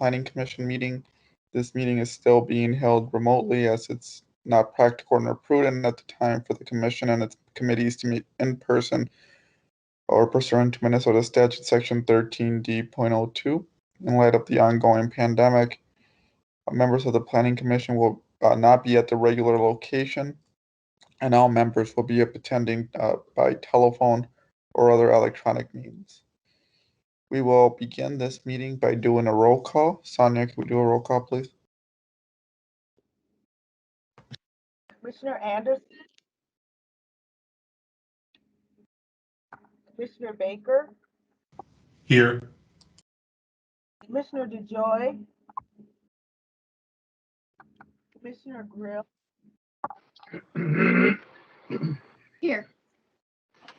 Planning Commission meeting. This meeting is still being held remotely as it's not practical nor prudent at the time for the commission and its committees to meet in person or pursuant to Minnesota Statute Section 13D.02. In light of the ongoing pandemic, members of the Planning Commission will not be at the regular location, and all members will be attending by telephone or other electronic means. We will begin this meeting by doing a roll call. Sonia, can we do a roll call, please? Commissioner Anderson, Commissioner Baker, Here. Commissioner DeJoy, Commissioner Grill, Here.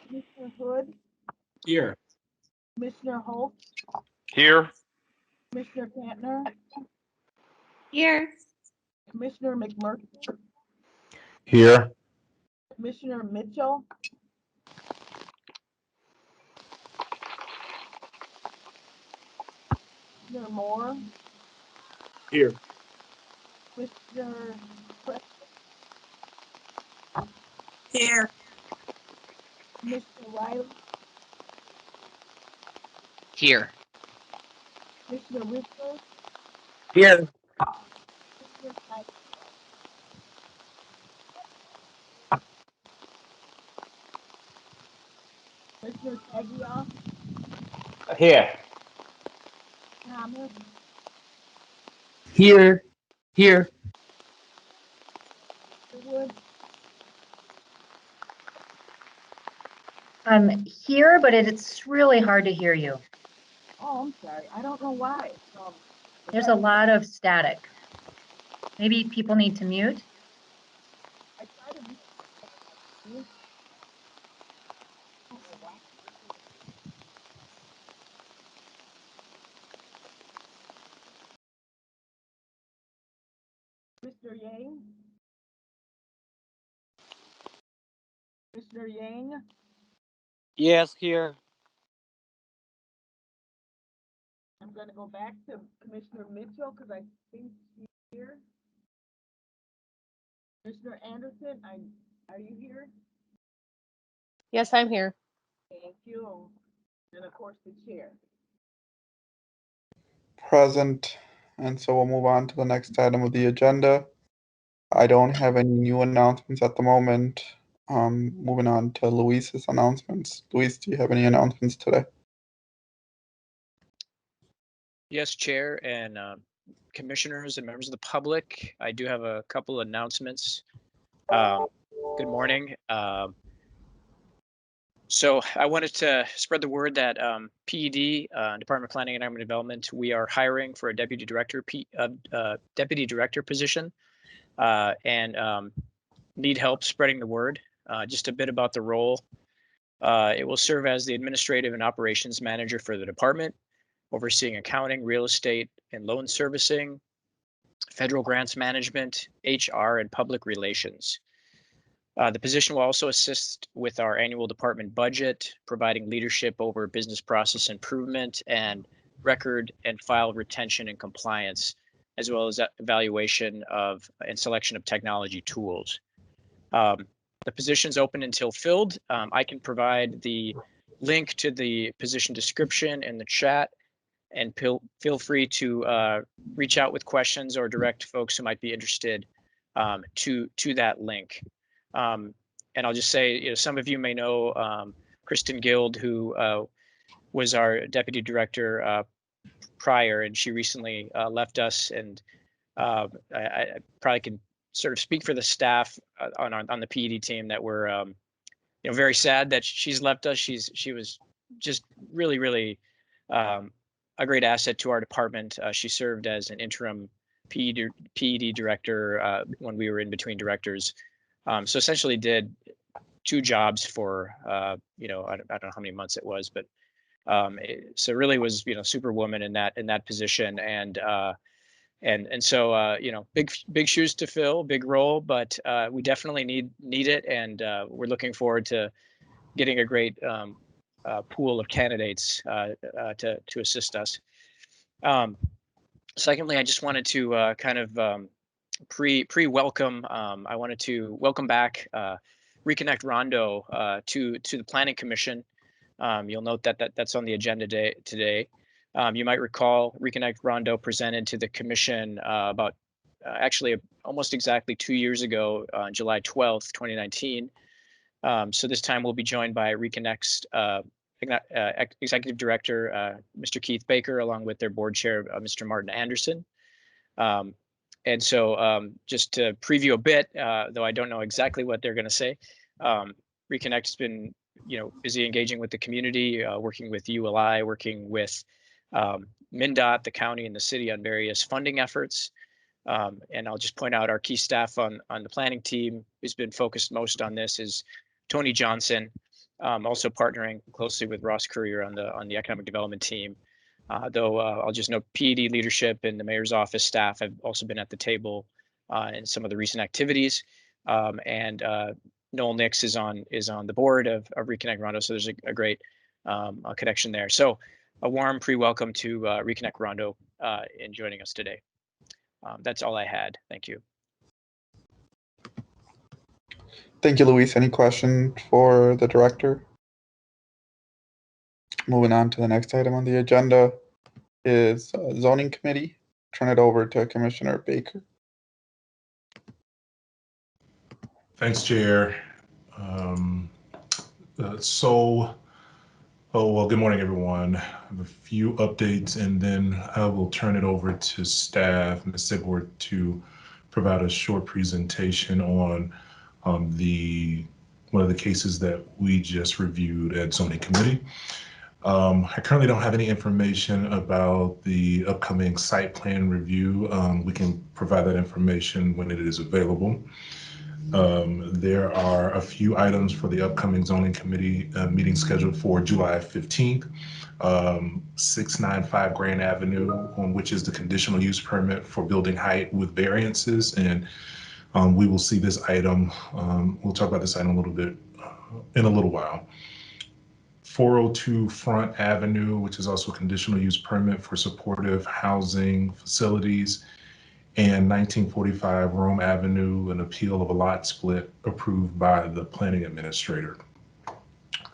Commissioner Hood, Here. Commissioner Holt, Here. Commissioner Pantner, Here. Commissioner McMurphy, Here. Commissioner Mitchell, Commissioner Moore, Here. Commissioner Preston, Here. Commissioner Riley, Here. Commissioner Whistler, Here. Commissioner Knight, Commissioner Tagia, Here. Thomas, Here. Here. Wood, I'm here, but it's really hard to hear you. oh, I'm sorry, I don't know why. There's a lot of static. Maybe people need to mute. I tried to mute. Mr. Yang? Mr. Yang? Yes, here. I'm gonna go back to Commissioner Mitchell because I think she's here. Commissioner Anderson, are you here? Yes, I'm here. Thank you. And of course, the chair. Present, and so we'll move on to the next item of the agenda. I don't have any new announcements at the moment. Moving on to Luis's announcements. Luis, do you have any announcements today? Yes, Chair and commissioners and members of the public. I do have a couple announcements. Good morning. So I wanted to spread the word that PED, Department of Planning and Economic Development, we are hiring for a deputy director position and need help spreading the word. Just a bit about the role. It will serve as the administrative and operations manager for the department, overseeing accounting, real estate, and loan servicing, federal grants management, HR, and public relations. The position will also assist with our annual department budget, providing leadership over business process improvement and record and file retention and compliance, as well as evaluation of and selection of technology tools. The position's open until filled. I can provide the link to the position description in the chat, and feel free to reach out with questions or direct folks who might be interested to that link. And I'll just say, some of you may know Kristen Guild, who was our deputy director prior, and she recently left us. And I probably can sort of speak for the staff on the PED team that we're very sad that she's left us. She was just really a great asset to our department. She served as an interim PED director when we were in between directors. So essentially did two jobs for I don't know how many months it was, but so really was superwoman in that position, and so big shoes to fill, big role, but we definitely need it, and we're looking forward to getting a great pool of candidates to assist us. Secondly, I just wanted to kind of pre-welcome. I wanted to welcome back Reconnect Rondo to the Planning Commission. You'll note that's on the agenda today. You might recall Reconnect Rondo presented to the commission about actually almost exactly 2 years ago, on July 12th, 2019. So this time we'll be joined by Reconnect's Executive Director, Mr. Keith Baker, along with their board chair, Mr. Martin Anderson. And so just to preview a bit, though I don't know exactly what they're going to say, Reconnect's been busy engaging with the community, working with ULI, working with MnDOT, the county, and the city on various funding efforts. And I'll just point out our key staff on the planning team who's been focused most on this is Tony Johnson, also partnering closely with Ross Courier on the economic development team. Though I'll just note PED leadership and the mayor's office staff have also been at the table in some of the recent activities. And Noel Nix is on the board of Reconnect Rondo, so there's a great connection there. So a warm pre-welcome to Reconnect Rondo in joining us today. That's all I had. Thank you. Thank you, Luis. Any questions for the director? Moving on to the next item on the agenda is zoning committee. Turn it over to Commissioner Baker. Thanks, Chair. Good morning, everyone. I have a few updates, and then I will turn it over to staff, Ms. Sigwart, to provide a short presentation on one of the cases that we just reviewed at zoning committee. I currently don't have any information about the upcoming site plan review. We can provide that information when it is available. There are a few items for the upcoming zoning committee meeting scheduled for July 15th. 695 Grand Avenue, which is the conditional use permit for building height with variances. And we will see this item, we'll talk about this item a little bit in a little while. 402 Front Avenue, which is also a conditional use permit for supportive housing facilities. And 1945 Rome Avenue, an appeal of a lot split approved by the planning administrator.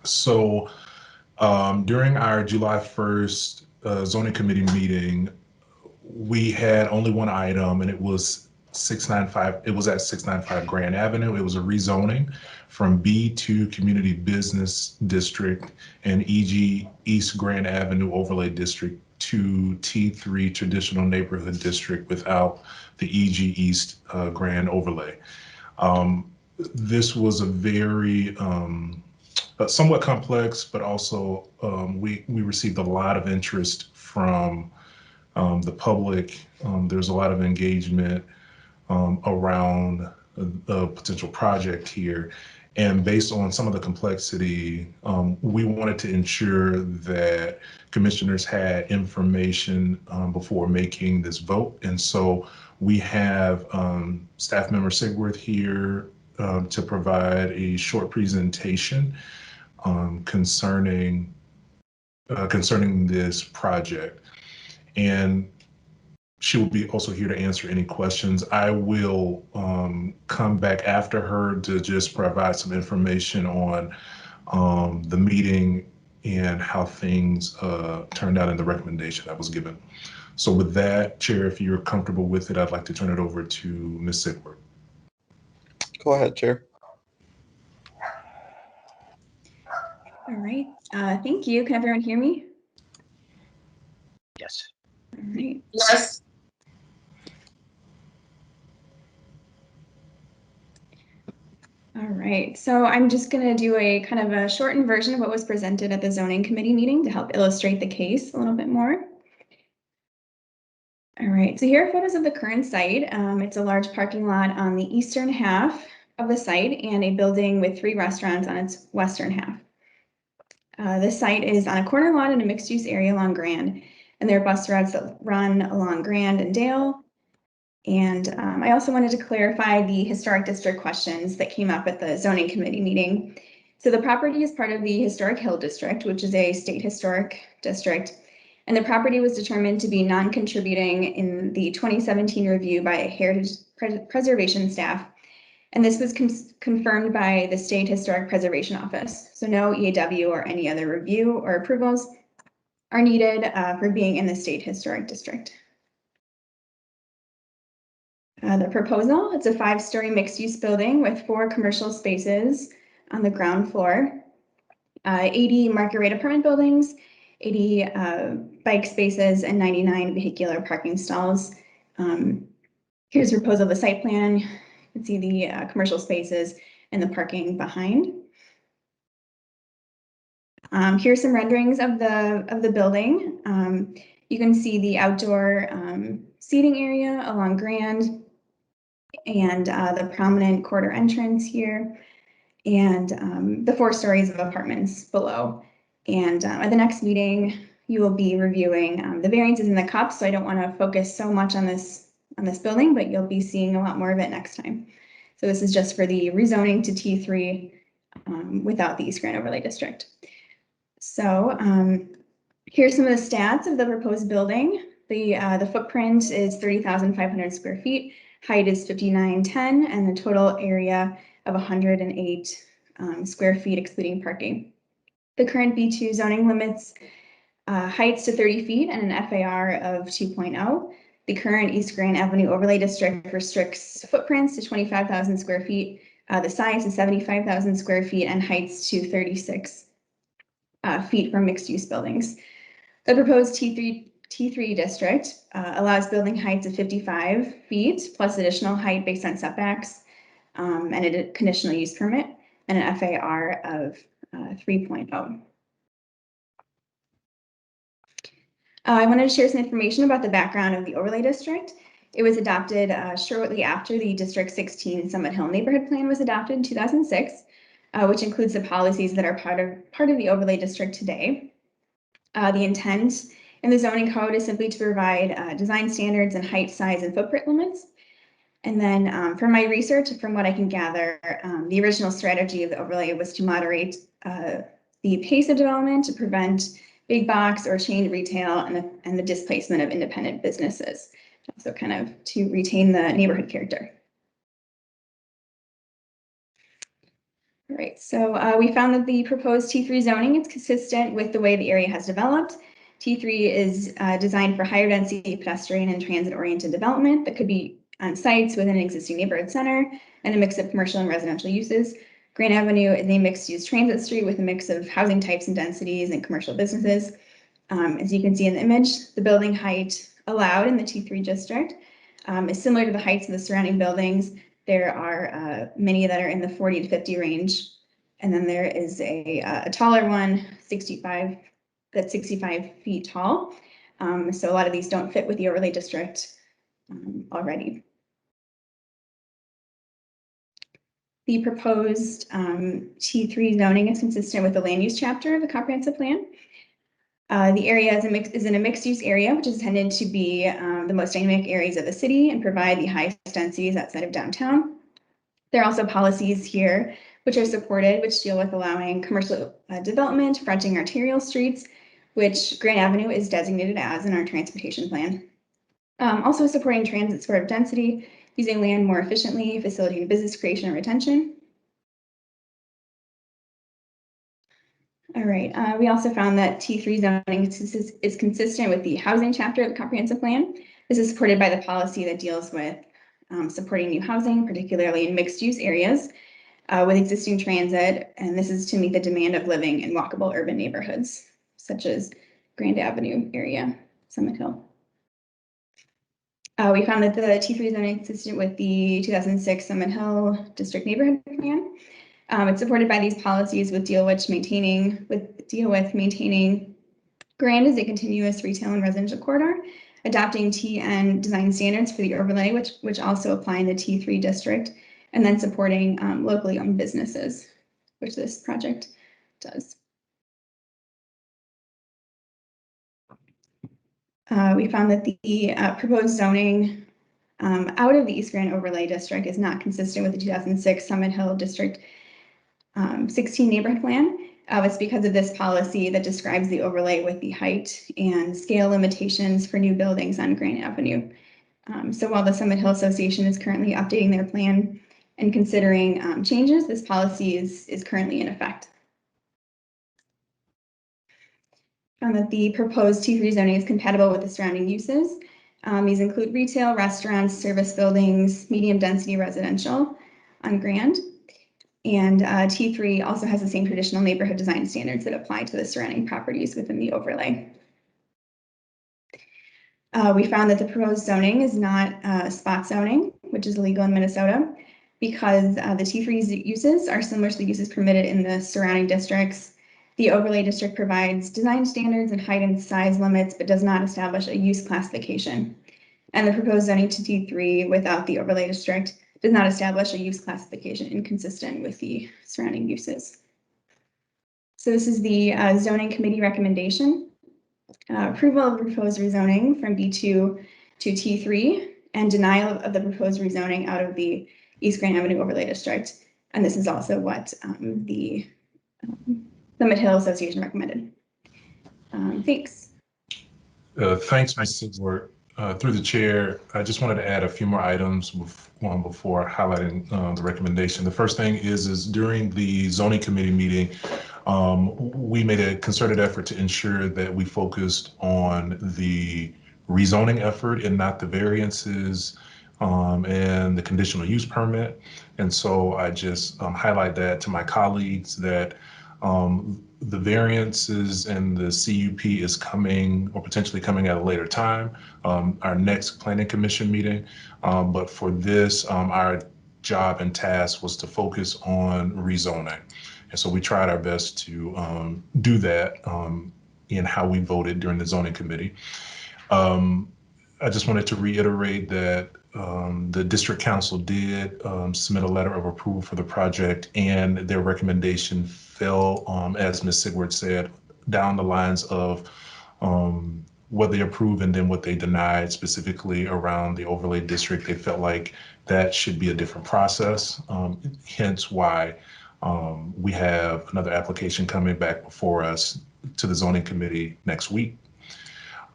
So during our July 1st zoning committee meeting, we had only one item, and it was 695. It was at 695 Grand Avenue. It was a rezoning from B2 Community Business District and EG East Grand Avenue Overlay District to T3 Traditional Neighborhood District without the EG East Grand Overlay. This was a very somewhat complex, but also we received a lot of interest from the public. There's a lot of engagement around the potential project here. And based on some of the complexity, we wanted to ensure that commissioners had information before making this vote. And so we have staff member Sigworth here to provide a short presentation concerning this project. And she will be also here to answer any questions. I will come back after her to just provide some information on the meeting and how things turned out in the recommendation that was given. So with that, Chair, if you're comfortable with it, I'd like to turn it over to Ms. Sigwart. Go ahead, Chair. All right, thank you. Can everyone hear me? Yes. All right. Yes. All right, so I'm just going to do a kind of a shortened version of what was presented at the zoning committee meeting to help illustrate the case a little bit more. All right, so here are photos of the current site. It's a large parking lot on the eastern half of the site and a building with 3 restaurants on its western half. The site is on a corner lot in a mixed-use area along Grand, and there are bus routes that run along Grand and Dale. And I also wanted to clarify the historic district questions that came up at the zoning committee meeting. So the property is part of the Historic Hill District, which is a state historic district. and the property was determined to be non-contributing in the 2017 review by Heritage Preservation staff. And this was confirmed by the State Historic Preservation Office. So no EAW or any other review or approvals are needed for being in the State Historic District. The proposal, it's a 5-story mixed-use building with 4 commercial spaces on the ground floor, 80 market rate apartment buildings, 80 bike spaces, and 99 vehicular parking stalls. Here's a proposal of the site plan. You can see the commercial spaces and the parking behind. Here's some renderings of the building. You can see the outdoor seating area along Grand and the prominent corridor entrance here, and the 4 stories of apartments below. And at the next meeting, you will be reviewing the variances in the CUP, so I don't want to focus so much on this building, but you'll be seeing a lot more of it next time. So this is just for the rezoning to T3 without the East Grand Overlay District. So here's some of the stats of the proposed building. The footprint is 30,500 square feet, height is 5910, and the total area of 108 square feet excluding parking. The current B2 zoning limits heights to 30 feet and an FAR of 2.0. The current East Grand Avenue Overlay District restricts footprints to 25,000 square feet, the size to 75,000 square feet, and heights to 36 feet for mixed-use buildings. The proposed T3 district allows building heights of 55 feet plus additional height based on setbacks and a conditional use permit and an FAR of 3.0. I wanted to share some information about the background of the overlay district. It was adopted shortly after the District 16 Summit Hill Neighborhood Plan was adopted in 2006, which includes the policies that are part of the overlay district today. The intent in the zoning code is simply to provide design standards and height, size, and footprint limits. And then from my research, from what I can gather, the original strategy of the overlay was to moderate the pace of development to prevent big box or chain retail and the displacement of independent businesses. So kind of to retain the neighborhood character. All right, so we found that the proposed T3 zoning is consistent with the way the area has developed. T3 is designed for higher density pedestrian and transit-oriented development that could be on sites within an existing neighborhood center and a mix of commercial and residential uses. Grand Avenue is a mixed-use transit street with a mix of housing types and densities and commercial businesses. As you can see in the image, the building height allowed in the T3 district is similar to the heights of the surrounding buildings. There are many that are in the 40 to 50 range. And then there is a taller one, 65 feet tall. So a lot of these don't fit with the overlay district already. The proposed T3 zoning is consistent with the land use chapter of the comprehensive plan. The area is in a mixed use area, which is intended to be the most dynamic areas of the city and provide the highest densities outside of downtown. There are also policies here which are supported, which deal with allowing commercial development fronting arterial streets, which Grand Avenue is designated as in our transportation plan. Also supporting transit sort of density, using land more efficiently, facilitating business creation and retention. All right, we also found that T3 zoning is consistent with the housing chapter of the comprehensive plan. This is supported by the policy that deals with supporting new housing, particularly in mixed use areas with existing transit. And this is to meet the demand of living in walkable urban neighborhoods, such as Grand Avenue area, Summit Hill. We found that the T3 zoning is consistent with the 2006 Summit Hill District Neighborhood Plan. It's supported by these policies which deal with maintaining Grand as a continuous retail and residential corridor, adopting TN design standards for the overlay, which also apply in the T3 district, and then supporting locally owned businesses, which this project does. We found that the proposed zoning out of the East Grand Overlay District is not consistent with the 2006 Summit Hill District 16 neighborhood plan. It's because of this policy that describes the overlay with the height and scale limitations for new buildings on Grant Avenue. So while the Summit Hill Association is currently updating their plan and considering changes, this policy is currently in effect. Found that the proposed T3 zoning is compatible with the surrounding uses. These include retail, restaurants, service buildings, medium density residential on Grand. And T3 also has the same traditional neighborhood design standards that apply to the surrounding properties within the overlay. We found that the proposed zoning is not spot zoning, which is illegal in Minnesota, because the T3 uses are similar to the uses permitted in the surrounding districts. The overlay district provides design standards and height and size limits, but does not establish a use classification. And the proposed zoning to T3 without the overlay district does not establish a use classification inconsistent with the surrounding uses. So this is the zoning committee recommendation. Approval of proposed rezoning from B2 to T3 and denial of the proposed rezoning out of the East Grand Avenue Overlay District. And this is also what the Summit Hill Association recommended. Thanks. Thanks, Ms. Sigler. Through the chair, I just wanted to add a few more items before highlighting the recommendation. The first thing is during the zoning committee meeting, we made a concerted effort to ensure that we focused on the rezoning effort and not the variances and the conditional use permit. And so I just highlight that to my colleagues that the variances and the CUP is coming or potentially coming at a later time, our next planning commission meeting. But for this, our job and task was to focus on rezoning. And so we tried our best to do that in how we voted during the zoning committee. I just wanted to reiterate that the district council did submit a letter of approval for the project, and their recommendation fell, as Ms. Sigward said, down the lines of what they approved and then what they denied, specifically around the overlay district. They felt like that should be a different process, hence why we have another application coming back before us to the zoning committee next week.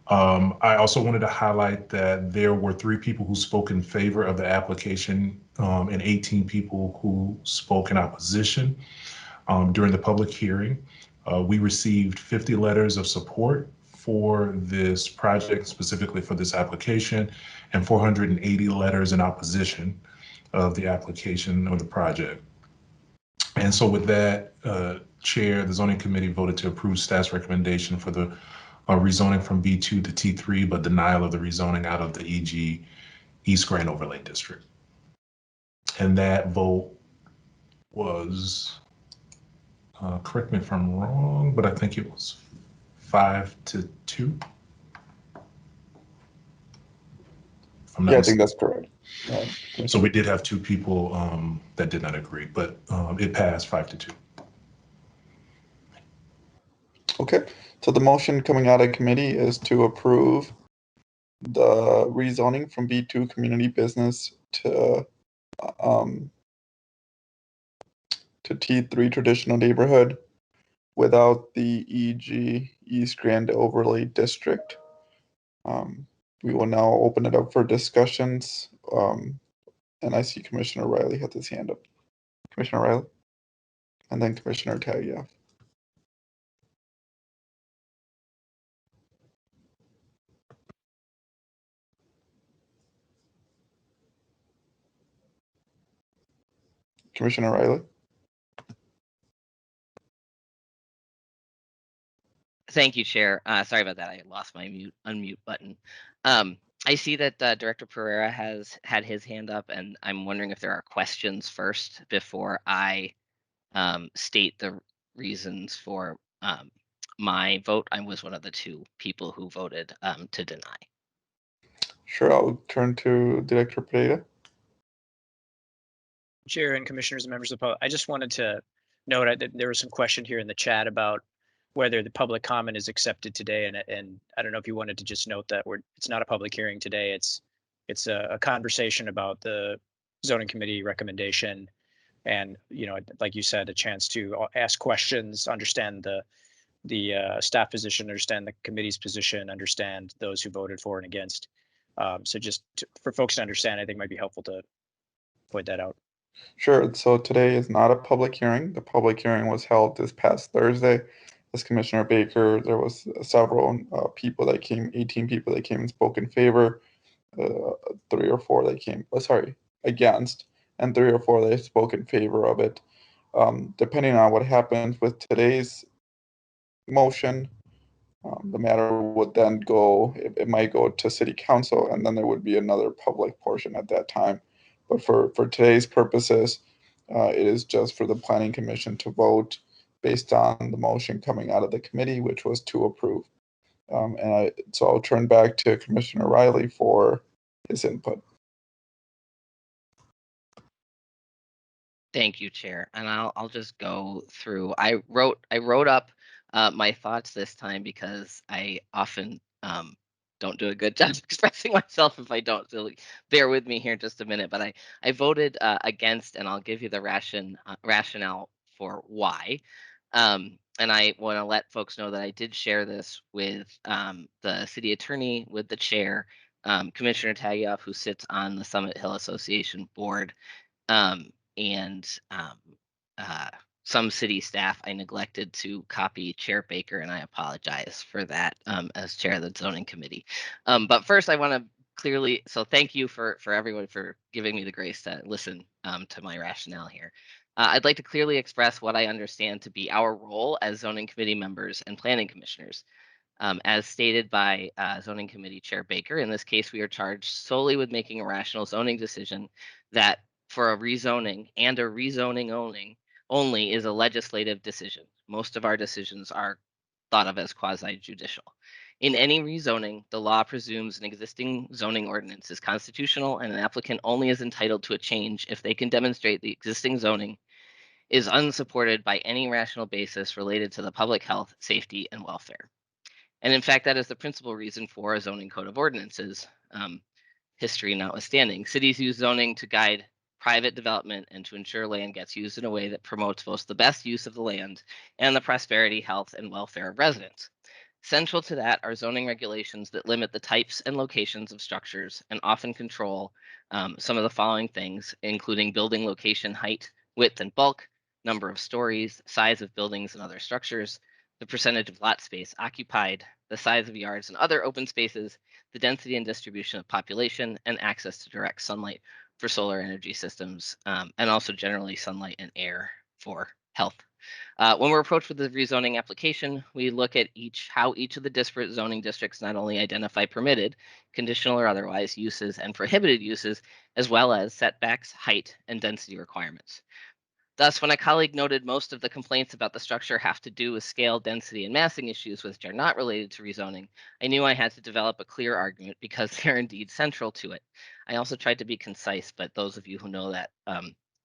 I also wanted to highlight that there were 3 people who spoke in favor of the application and 18 people who spoke in opposition during the public hearing. We received 50 letters of support for this project, specifically for this application, and 480 letters in opposition of the application or the project. And so with that, Chair, the zoning committee voted to approve staff's recommendation for the rezoning from B2 to T3, but denial of the rezoning out of the EG East Grand Overlay District. And that vote was, correct me if I'm wrong, but I think it was 5-2. Yeah, I think that's correct. So we did have 2 people that did not agree, but it passed 5-2. Okay, so the motion coming out of committee is to approve the rezoning from B2 community business to T3 traditional neighborhood without the EG East Grand Overlay District. We will now open it up for discussions. And I see Commissioner Riley has his hand up. Commissioner Riley? And then Commissioner Tagia. Commissioner Riley? Thank you, Chair. Sorry about that. I lost my unmute button. I see that Director Pereira has had his hand up, and I'm wondering if there are questions first before I state the reasons for my vote. I was one of the 2 people who voted to deny. Sure, I'll turn to Director Pereira. Chair and commissioners and members of the public, I just wanted to note that there was some question here in the chat about whether the public comment is accepted today, and I don't know if you wanted to just note that it's not a public hearing today. It's a conversation about the zoning committee recommendation. And, like you said, a chance to ask questions, understand the staff position, understand the committee's position, understand those who voted for and against. So just for folks to understand, I think it might be helpful to point that out. Sure. So today is not a public hearing. The public hearing was held this past Thursday. As Commissioner Baker, there was several people that came, 18 people that came and spoke in favor, 3 or 4 that came, against, and 3 or 4 that spoke in favor of it. Depending on what happens with today's motion, the matter would then go, it might go to city council, and then there would be another public portion at that time. But for today's purposes, it is just for the planning commission to vote based on the motion coming out of the committee, which was to approve. So I'll turn back to Commissioner Riley for his input. Thank you, Chair. And I'll just go through. I wrote up my thoughts this time because I often don't do a good job expressing myself if I don't. So bear with me here just a minute. But I voted against, and I'll give you the rationale for why. And I want to let folks know that I did share this with the city attorney, with the chair, Commissioner Taguieff, who sits on the Summit Hill Association board, and some city staff. I neglected to copy Chair Baker, and I apologize for that as chair of the zoning committee. But first, I want to clearly, so thank you for everyone for giving me the grace to listen to my rationale here. I'd like to clearly express what I understand to be our role as zoning committee members and planning commissioners. As stated by Zoning Committee Chair Baker, in this case, we are charged solely with making a rational zoning decision that for a rezoning and a rezoning only is a legislative decision. Most of our decisions are thought of as quasi-judicial. In any rezoning, the law presumes an existing zoning ordinance is constitutional, and an applicant only is entitled to a change if they can demonstrate the existing zoning is unsupported by any rational basis related to the public health, safety, and welfare. And in fact, that is the principal reason for a zoning code of ordinances, history notwithstanding. Cities use zoning to guide private development and to ensure land gets used in a way that promotes both the best use of the land and the prosperity, health, and welfare of residents. Central to that are zoning regulations that limit the types and locations of structures and often control some of the following things, including building location, height, width, and bulk, number of stories, size of buildings and other structures, the percentage of lot space occupied, the size of yards and other open spaces, the density and distribution of population, and access to direct sunlight for solar energy systems, and also generally sunlight and air for health. When we're approached with the rezoning application, we look at how each of the disparate zoning districts not only identify permitted, conditional or otherwise, uses and prohibited uses, as well as setbacks, height, and density requirements. Thus, when a colleague noted most of the complaints about the structure have to do with scale, density, and massing issues which are not related to rezoning, I knew I had to develop a clear argument because they're indeed central to it. I also tried to be concise, but those of you who know that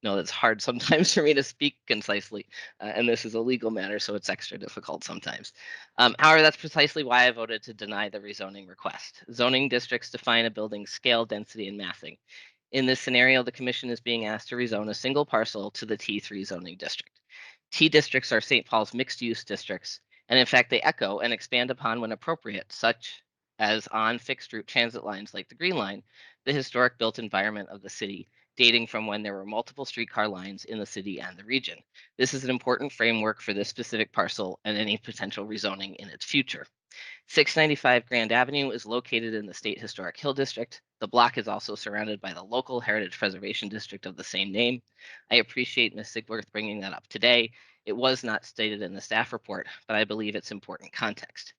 know it's hard sometimes for me to speak concisely, and this is a legal matter, so it's extra difficult sometimes. However, that's precisely why I voted to deny the rezoning request. Zoning districts define a building's scale, density, and massing. In this scenario, the commission is being asked to rezone a single parcel to the T3 zoning district. T districts are St. Paul's mixed-use districts, and in fact, they echo and expand upon when appropriate, such as on fixed route transit lines like the Green Line, the historic built environment of the city, dating from when there were multiple streetcar lines in the city and the region. This is an important framework for this specific parcel and any potential rezoning in its future. 695 Grand Avenue is located in the State Historic Hill District. The block is also surrounded by the local Heritage Preservation District of the same name. I appreciate Ms. Sigworth bringing that up today. It was not stated in the staff report, but I believe it's important context.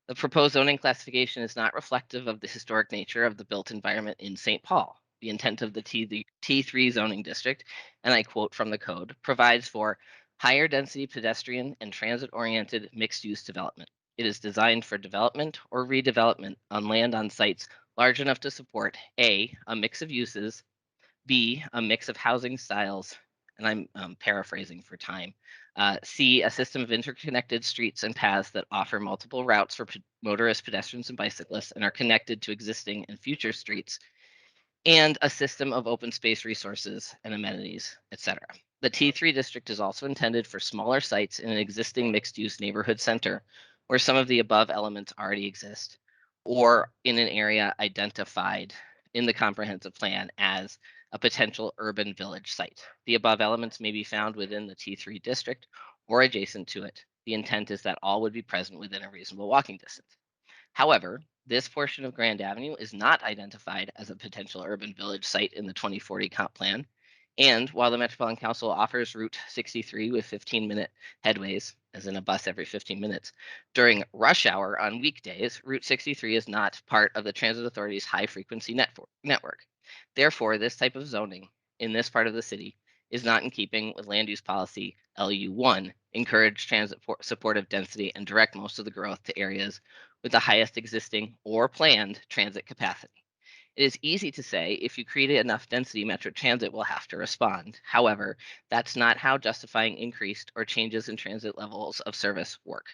The proposed zoning classification is not reflective of the historic nature of the built environment in St. Paul. The intent of the T3 zoning district, and I quote from the code, provides for higher density pedestrian and transit-oriented mixed-use development. It is designed for development or redevelopment on land on sites large enough to support A, a mix of uses, B, a mix of housing styles, and I'm paraphrasing for time, C, a system of interconnected streets and paths that offer multiple routes for motorists, pedestrians, and bicyclists and are connected to existing and future streets, and a system of open space resources and amenities, etc. The T3 district is also intended for smaller sites in an existing mixed-use neighborhood center where some of the above elements already exist, or in an area identified in the comprehensive plan as a potential urban village site. The above elements may be found within the T3 district or adjacent to it. The intent is that all would be present within a reasonable walking distance. However, this portion of Grand Avenue is not identified as a potential urban village site in the 2040 comp plan. And while the Metropolitan Council offers Route 63 with 15-minute headways, as in a bus every 15 minutes, during rush hour on weekdays, Route 63 is not part of the Transit Authority's high-frequency network. Therefore, this type of zoning in this part of the city is not in keeping with land use policy LU1, encourage transit supportive density and direct most of the growth to areas with the highest existing or planned transit capacity. It is easy to say if you create enough density, Metro Transit will have to respond. However, that's not how justifying increased or changes in transit levels of service work.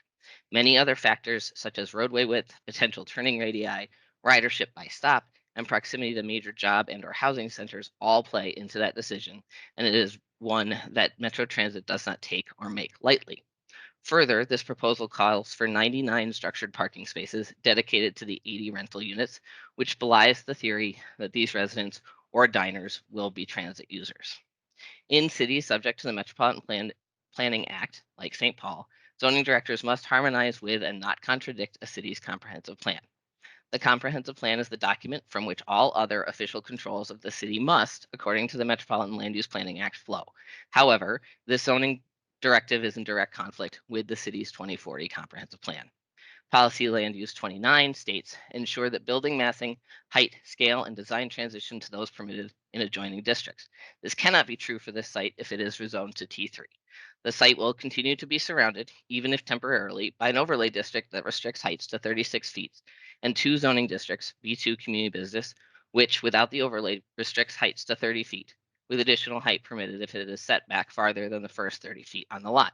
Many other factors, such as roadway width, potential turning radii, ridership by stop, and proximity to major job and/or housing centers all play into that decision, and it is one that Metro Transit does not take or make lightly. Further, this proposal calls for 99 structured parking spaces dedicated to the 80 rental units, which belies the theory that these residents or diners will be transit users. In cities subject to the Metropolitan Planning Act, like St. Paul, zoning directors must harmonize with and not contradict a city's comprehensive plan. The comprehensive plan is the document from which all other official controls of the city must, according to the Metropolitan Land Use Planning Act, flow. However, this zoning directive is in direct conflict with the city's 2040 comprehensive plan. Policy Land Use 29 states, ensure that building massing, height, scale, and design transition to those permitted in adjoining districts. This cannot be true for this site if it is rezoned to T3. The site will continue to be surrounded, even if temporarily, by an overlay district that restricts heights to 36 feet, and two zoning districts, B2 Community Business, which without the overlay restricts heights to 30 feet, with additional height permitted if it is set back farther than the first 30 feet on the lot.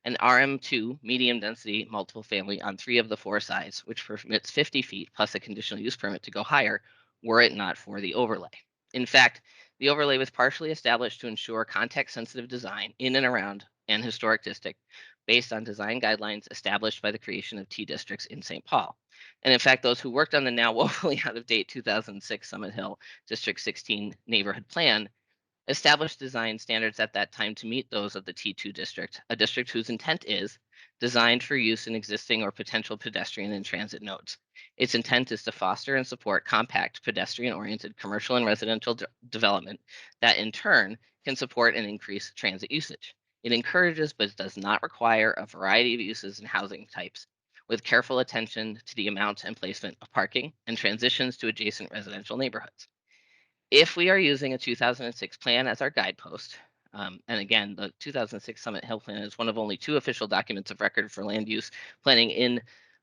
An RM2 medium density multiple family on 3 of the 4 sides, which permits 50 feet plus a conditional use permit to go higher, were it not for the overlay. In fact, the overlay was partially established to ensure context sensitive design in and around an historic district based on design guidelines established by the creation of T districts in St. Paul. And in fact, those who worked on the now woefully out of date 2006 Summit Hill District 16 neighborhood plan established design standards at that time to meet those of the T2 district, a district whose intent is designed for use in existing or potential pedestrian and transit nodes. Its intent is to foster and support compact, pedestrian-oriented commercial and residential development that in turn can support and increase transit usage. It encourages but does not require a variety of uses and housing types, with careful attention to the amount and placement of parking and transitions to adjacent residential neighborhoods. If we are using a 2006 plan as our guidepost, and again, the 2006 Summit Hill Plan is one of only 2 official documents of record for land use planning in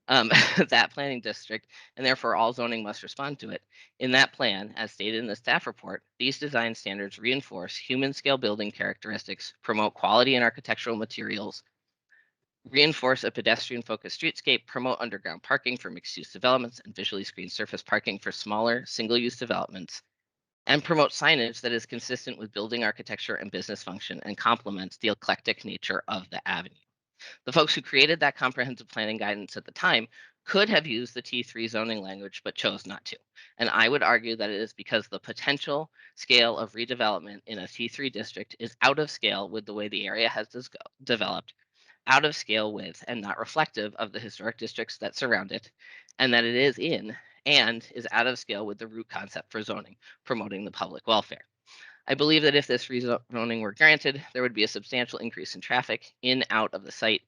that planning district, and therefore all zoning must respond to it. In that plan, as stated in the staff report, these design standards reinforce human scale building characteristics, promote quality in architectural materials, reinforce a pedestrian-focused streetscape, promote underground parking for mixed-use developments, and visually screened surface parking for smaller, single-use developments, and promote signage that is consistent with building architecture and business function and complements the eclectic nature of the avenue. The folks who created that comprehensive planning guidance at the time could have used the T3 zoning language, but chose not to. And I would argue that it is because the potential scale of redevelopment in a T3 district is out of scale with the way the area has developed, out of scale with and not reflective of the historic districts that surround it, and that it is in and is out of scale with the root concept for zoning, promoting the public welfare. I believe that if this rezoning were granted, there would be a substantial increase in traffic in out of the site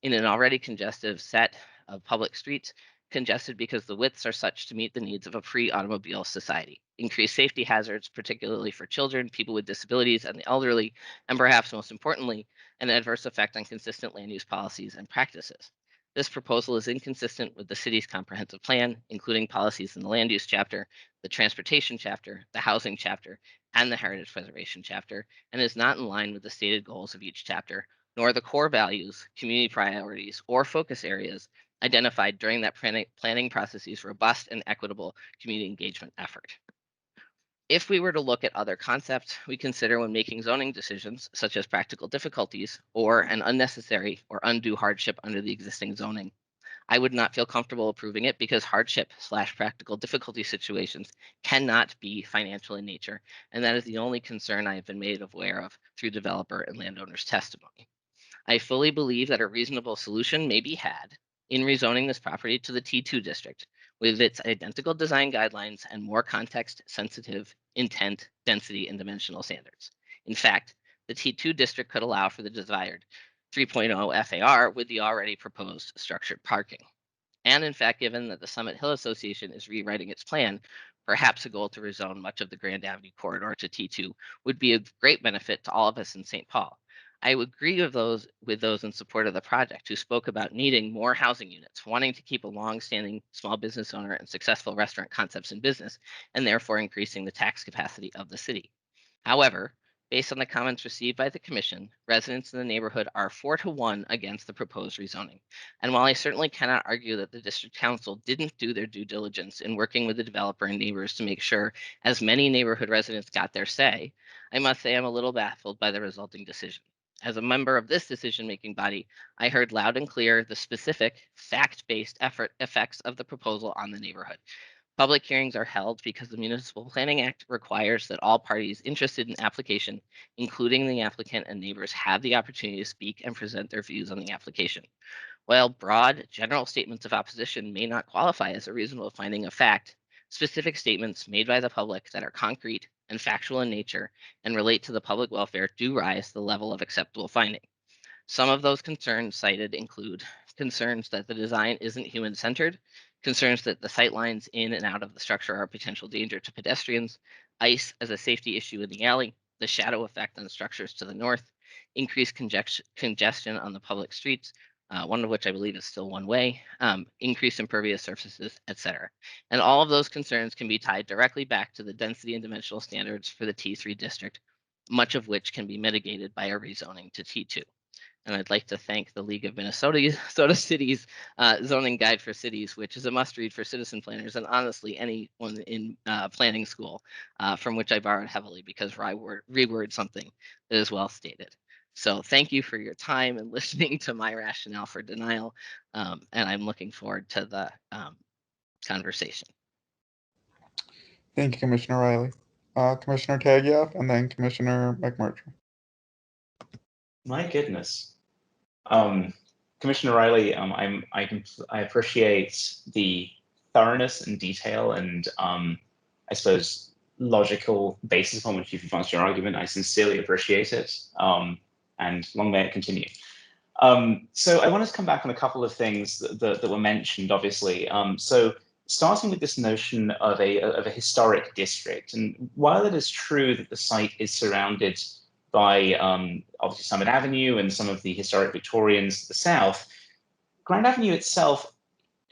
in an already congestive set of public streets, congested because the widths are such to meet the needs of a pre-automobile society. Increased safety hazards, particularly for children, people with disabilities, and the elderly, and perhaps most importantly, an adverse effect on consistent land use policies and practices. This proposal is inconsistent with the city's comprehensive plan, including policies in the land use chapter, the transportation chapter, the housing chapter, and the heritage preservation chapter, and is not in line with the stated goals of each chapter, nor the core values, community priorities, or focus areas identified during that planning process's robust and equitable community engagement effort. If we were to look at other concepts we consider when making zoning decisions, such as practical difficulties or an unnecessary or undue hardship under the existing zoning, I would not feel comfortable approving it because hardship/practical difficulty situations cannot be financial in nature, and that is the only concern I have been made aware of through developer and landowners' testimony. I fully believe that a reasonable solution may be had in rezoning this property to the T2 district with its identical design guidelines and more context-sensitive intent, density, and dimensional standards. In fact, the T2 district could allow for the desired 3.0 FAR with the already proposed structured parking. And in fact, given that the Summit Hill Association is rewriting its plan, perhaps a goal to rezone much of the Grand Avenue corridor to T2 would be a great benefit to all of us in St. Paul. I would agree with those in support of the project who spoke about needing more housing units, wanting to keep a long-standing small business owner and successful restaurant concepts in business, and therefore increasing the tax capacity of the city. However, based on the comments received by the commission, residents in the neighborhood are 4-1 against the proposed rezoning. And while I certainly cannot argue that the district council didn't do their due diligence in working with the developer and neighbors to make sure as many neighborhood residents got their say, I must say I'm a little baffled by the resulting decision. As a member of this decision-making body, I heard loud and clear the specific, fact-based effects of the proposal on the neighborhood. Public hearings are held because the Municipal Planning Act requires that all parties interested in application, including the applicant and neighbors, have the opportunity to speak and present their views on the application. While broad, general statements of opposition may not qualify as a reasonable finding of fact, specific statements made by the public that are concrete and factual in nature and relate to the public welfare do rise to the level of acceptable finding. Some of those concerns cited include concerns that the design isn't human-centered, concerns that the sight lines in and out of the structure are a potential danger to pedestrians, ice as a safety issue in the alley, the shadow effect on structures to the north, increased congestion on the public streets, one of which I believe is still one way, increased impervious surfaces, etc. And all of those concerns can be tied directly back to the density and dimensional standards for the T3 district, much of which can be mitigated by a rezoning to T2. And I'd like to thank the League of Minnesota Cities Zoning Guide for Cities, which is a must-read for citizen planners and honestly anyone in planning school, from which I borrowed heavily because reword something that is well stated. So thank you for your time and listening to my rationale for denial, and I'm looking forward to the conversation. Thank you, Commissioner Riley. Commissioner Tagiaf and then Commissioner McMurtry. My goodness. Commissioner Riley, I appreciate the thoroughness and detail and I suppose logical basis upon which you've advanced your argument. I sincerely appreciate it, and long may it continue. So I wanted to come back on a couple of things that were mentioned, obviously. So starting with this notion of a historic district, and while it is true that the site is surrounded by obviously Summit Avenue and some of the historic Victorians to the south, Grand Avenue itself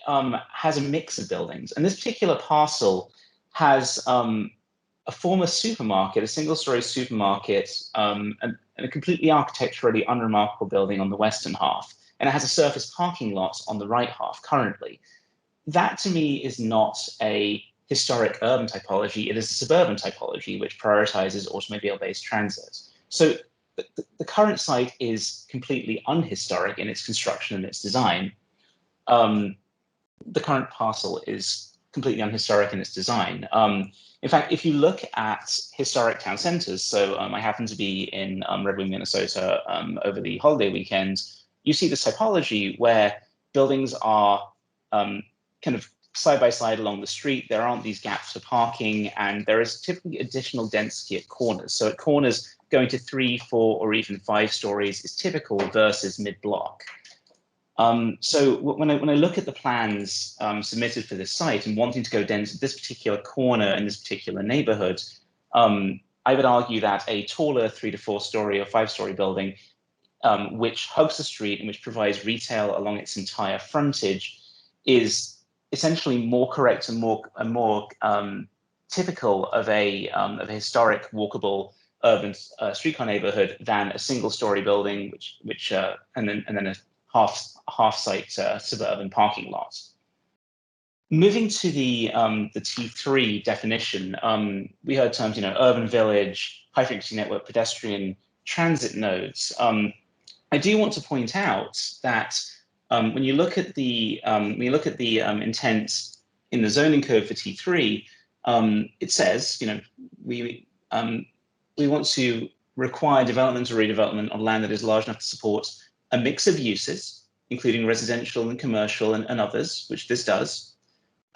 has a mix of buildings. And this particular parcel has a former supermarket, a single-story supermarket, and a completely architecturally unremarkable building on the western half. And it has a surface parking lot on the right half currently. That to me is not a historic urban typology, it is a suburban typology which prioritizes automobile-based transit. So the current site is completely unhistoric in its construction and its design. The current parcel is completely unhistoric in its design. In fact, if you look at historic town centers, so I happen to be in Red Wing, Minnesota over the holiday weekend, you see this typology where buildings are kind of side by side along the street. There aren't these gaps for parking, and there is typically additional density at corners. So at corners, going to 3, 4, or even 5 stories is typical versus mid-block. So when I look at the plans submitted for this site and wanting to go down to this particular corner in this particular neighborhood, I would argue that a taller 3 to 4 story or 5 story building, which hugs the street and which provides retail along its entire frontage, is essentially more correct and more typical of a historic walkable urban streetcar neighborhood than a single story building, and then a half site suburban parking lot. Moving to the T3 definition, we heard terms, urban village, high frequency network, pedestrian, transit nodes. I do want to point out that when you look at the intent in the zoning code for T3, it says, we want to require development or redevelopment on land that is large enough to support a mix of uses, including residential and commercial and others, which this does.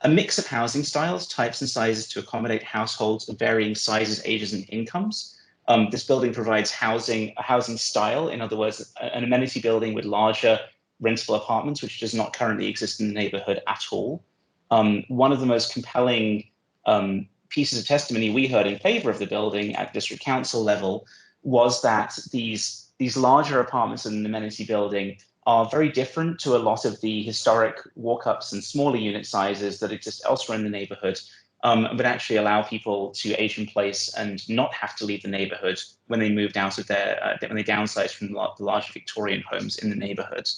A mix of housing styles, types, and sizes to accommodate households of varying sizes, ages, and incomes. This building provides a housing style, in other words, an amenity building with larger rentable apartments, which does not currently exist in the neighborhood at all. One of the most compelling pieces of testimony we heard in favor of the building at district council level was that these larger apartments in an amenity building are very different to a lot of the historic walk-ups and smaller unit sizes that exist elsewhere in the neighborhood, but actually allow people to age in place and not have to leave the neighborhood when they moved out of when they downsize from the large Victorian homes in the neighborhood.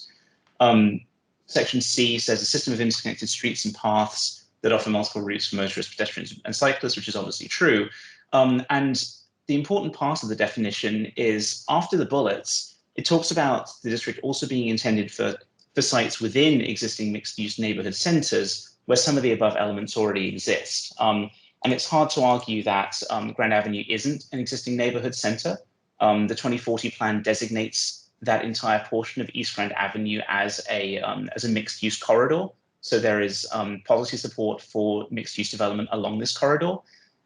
Section C says a system of interconnected streets and paths that offer multiple routes for motorists, pedestrians, and cyclists, which is obviously true. And the important part of the definition is after the bullets, it talks about the district also being intended for sites within existing mixed-use neighborhood centers where some of the above elements already exist. And it's hard to argue that Grand Avenue isn't an existing neighborhood center. The 2040 plan designates that entire portion of East Grand Avenue as a mixed-use corridor. So there is policy support for mixed-use development along this corridor.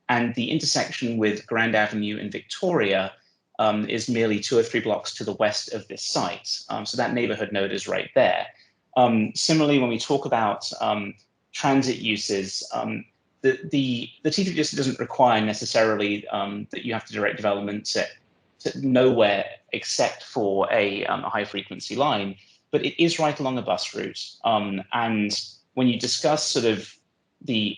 And the intersection with Grand Avenue and Victoria is merely 2 or 3 blocks to the west of this site. So that neighborhood node is right there. Similarly, when we talk about transit uses, the T3 district doesn't require necessarily that you have to direct development to nowhere except for a high frequency line, but it is right along a bus route. And when you discuss sort of the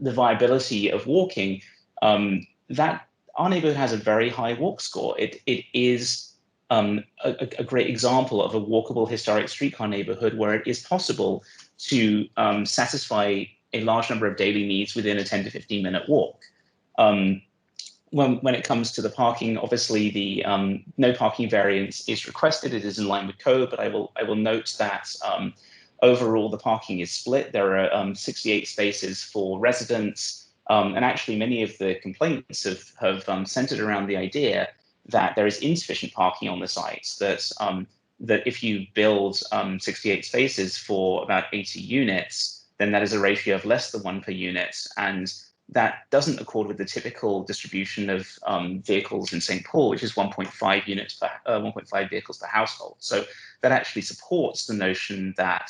viability of walking, that our neighborhood has a very high walk score. It is a great example of a walkable historic streetcar neighborhood where it is possible to satisfy a large number of daily needs within a 10 to 15 minute walk. When it comes to the parking, obviously the no parking variance is requested. It is in line with code, but I will note that overall the parking is split. There are 68 spaces for residents. And actually, many of the complaints have centered around the idea that there is insufficient parking on the sites, that if you build 68 spaces for about 80 units, then that is a ratio of less than 1 per unit. And that doesn't accord with the typical distribution of vehicles in St. Paul, which is 1.5 units per 1.5 vehicles per household. So that actually supports the notion that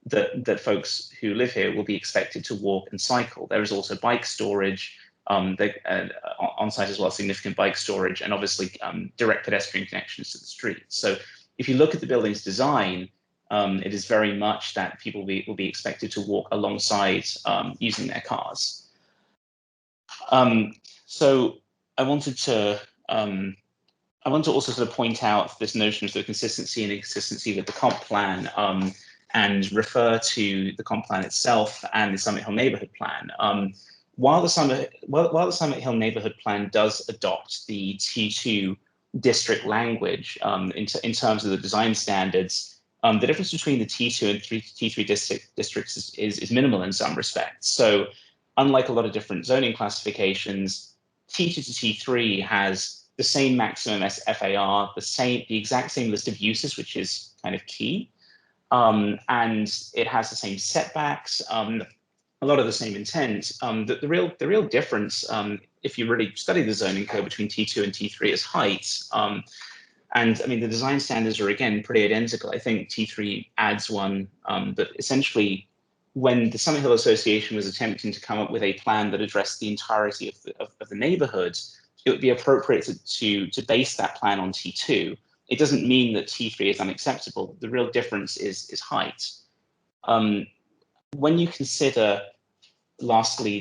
that folks who live here will be expected to walk and cycle. There is also bike storage on site as well, significant bike storage, and obviously direct pedestrian connections to the street. So if you look at the building's design, it is very much that people will be expected to walk alongside using their cars. So I wanted to also sort of point out this notion of the consistency and inconsistency with the comp plan, and refer to the comp plan itself and the Summit Hill neighborhood plan. While the Summit Hill neighborhood plan does adopt the T2 district language in terms of the design standards, the difference between the T2 and T3 districts is minimal in some respects. So unlike a lot of different zoning classifications, T2 to T3 has the same maximum FAR, the exact same list of uses, which is kind of key. And it has the same setbacks, a lot of the same intent. The real difference, if you really study the zoning code between T2 and T3, is height. And I mean, the design standards are, again, pretty identical. I think T3 adds one, but essentially, when the Summit Hill Association was attempting to come up with a plan that addressed the entirety of the neighborhood, it would be appropriate to base that plan on T2. It doesn't mean that T3 is unacceptable. The real difference is height. When you consider, lastly,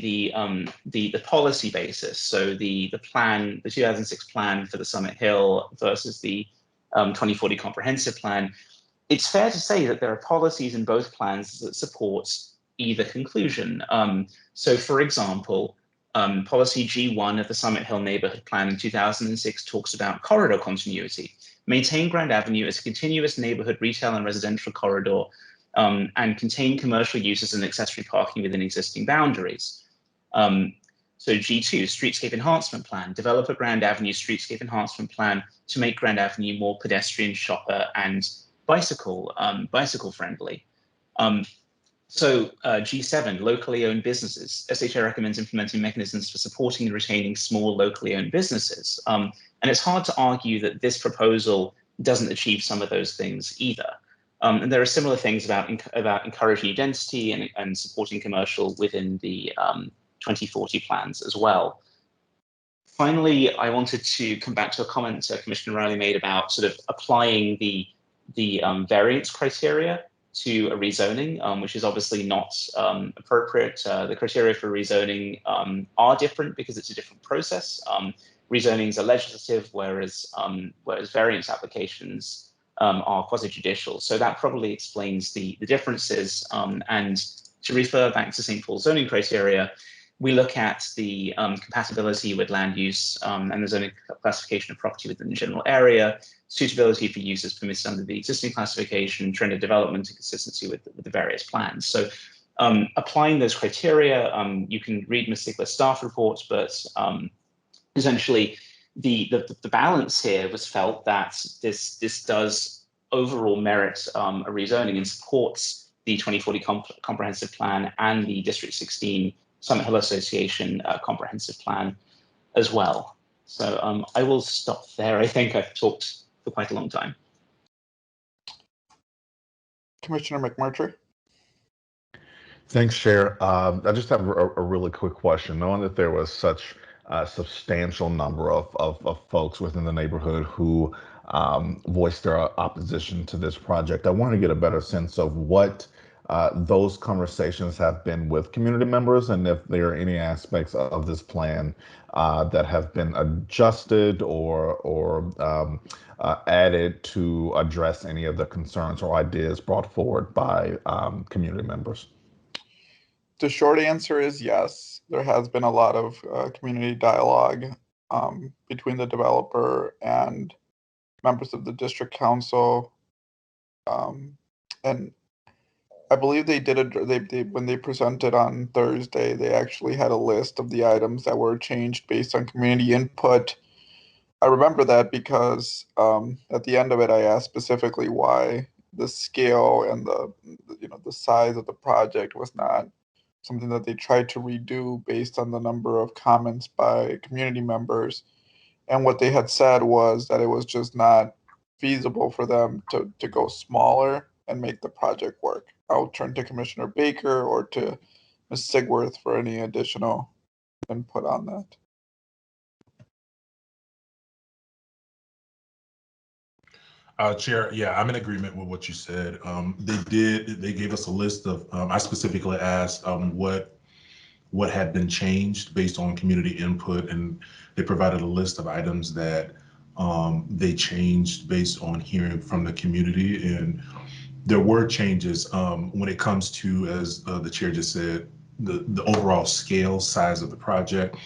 the policy basis, so the 2006 plan for the Summit Hill versus the 2040 comprehensive plan, it's fair to say that there are policies in both plans that support either conclusion. So for example, policy G1 of the Summit Hill Neighborhood Plan in 2006 talks about corridor continuity. Maintain Grand Avenue as a continuous neighborhood retail and residential corridor, and contain commercial uses and accessory parking within existing boundaries. So G2, Streetscape Enhancement Plan, develop a Grand Avenue Streetscape Enhancement Plan to make Grand Avenue more pedestrian, shopper, and bicycle friendly. G7, locally owned businesses. SHA recommends implementing mechanisms for supporting and retaining small locally owned businesses. And it's hard to argue that this proposal doesn't achieve some of those things either. And there are similar things about encouraging density and supporting commercial within the 2040 plans as well. Finally, I wanted to come back to a comment Commissioner Riley made about sort of applying the variance criteria to a rezoning, which is obviously not appropriate. The criteria for rezoning are different because it's a different process. Rezonings are legislative, whereas variance applications are quasi-judicial. So that probably explains the differences. And to refer back to St. Paul's zoning criteria, we look at the compatibility with land use and the zoning classification of property within the general area, suitability for uses permitted under the existing classification, trend of development, and consistency with the various plans. So applying those criteria, you can read Ms. Stickler's staff reports, but essentially the balance here was felt that this does overall merit a rezoning and supports the 2040 comprehensive plan and the District 16 Summit Hill Association comprehensive plan as well. So I will stop there. I think I've talked for quite a long time. Commissioner McMurtry. Thanks, Chair. I just have a really quick question. Knowing that there was such a substantial number of folks within the neighborhood who voiced their opposition to this project, I want to get a better sense of what those conversations have been with community members, and if there are any aspects of this plan that have been adjusted or added to address any of the concerns or ideas brought forward by community members. The short answer is yes. There has been a lot of community dialogue between the developer and members of the district council, and I believe they did when they presented on Thursday, they actually had a list of the items that were changed based on community input. I remember that because at the end of it, I asked specifically why the scale and the size of the project was not something that they tried to redo based on the number of comments by community members. And what they had said was that it was just not feasible for them to go smaller and make the project work. I'll turn to Commissioner Baker or to Ms. Sigworth for any additional input on that. Chair, yeah, I'm in agreement with what you said. They gave us a list of, I specifically asked what had been changed based on community input, and they provided a list of items that they changed based on hearing from the community. And there were changes when it comes to, as the chair just said, the overall scale size of the project.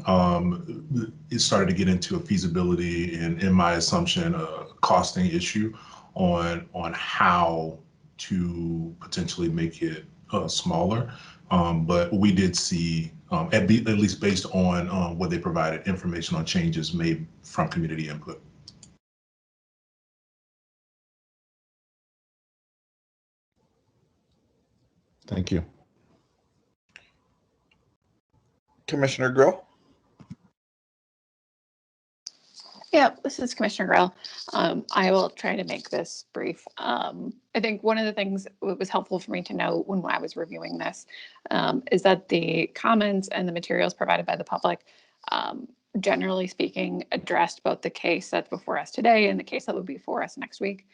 It started to get into a feasibility and, in my assumption, a costing issue on how to potentially make it smaller. But we did see, at least based on what they provided, information on changes made from community input. Thank you. Commissioner Grill. Yeah, this is Commissioner Grell. I will try to make this brief. I think one of the things that was helpful for me to know when I was reviewing this is that the comments and the materials provided by the public, generally speaking, addressed both the case that's before us today and the case that will be before us next week.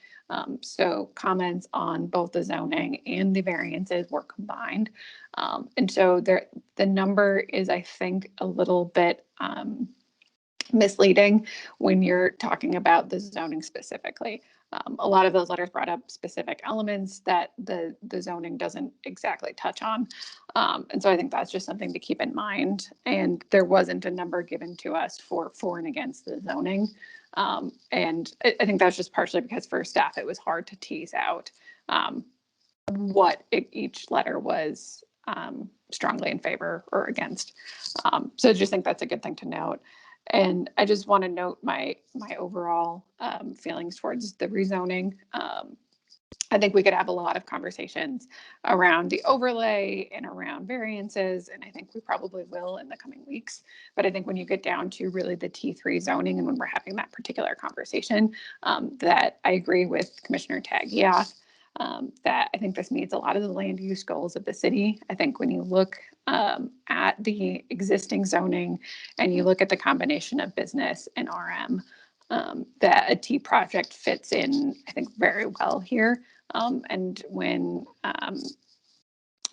So comments on both the zoning and the variances were combined. And so the number is, I think, a little bit misleading when you're talking about the zoning specifically. A lot of those letters brought up specific elements that the zoning doesn't exactly touch on. And so I think that's just something to keep in mind. And there wasn't a number given to us for and against the zoning. And I think that's just partially because for staff, it was hard to tease out what each letter was strongly in favor or against. So I just think that's a good thing to note. And I just want to note my overall feelings towards the rezoning. I think we could have a lot of conversations around the overlay and around variances, and I think we probably will in the coming weeks. But I think when you get down to really the T3 zoning and when we're having that particular conversation, that I agree with Commissioner Tagiath, that I think this meets a lot of the land use goals of the city. I think when you look at the existing zoning and you look at the combination of business and RM, that a T project fits in, I think, very well here. And when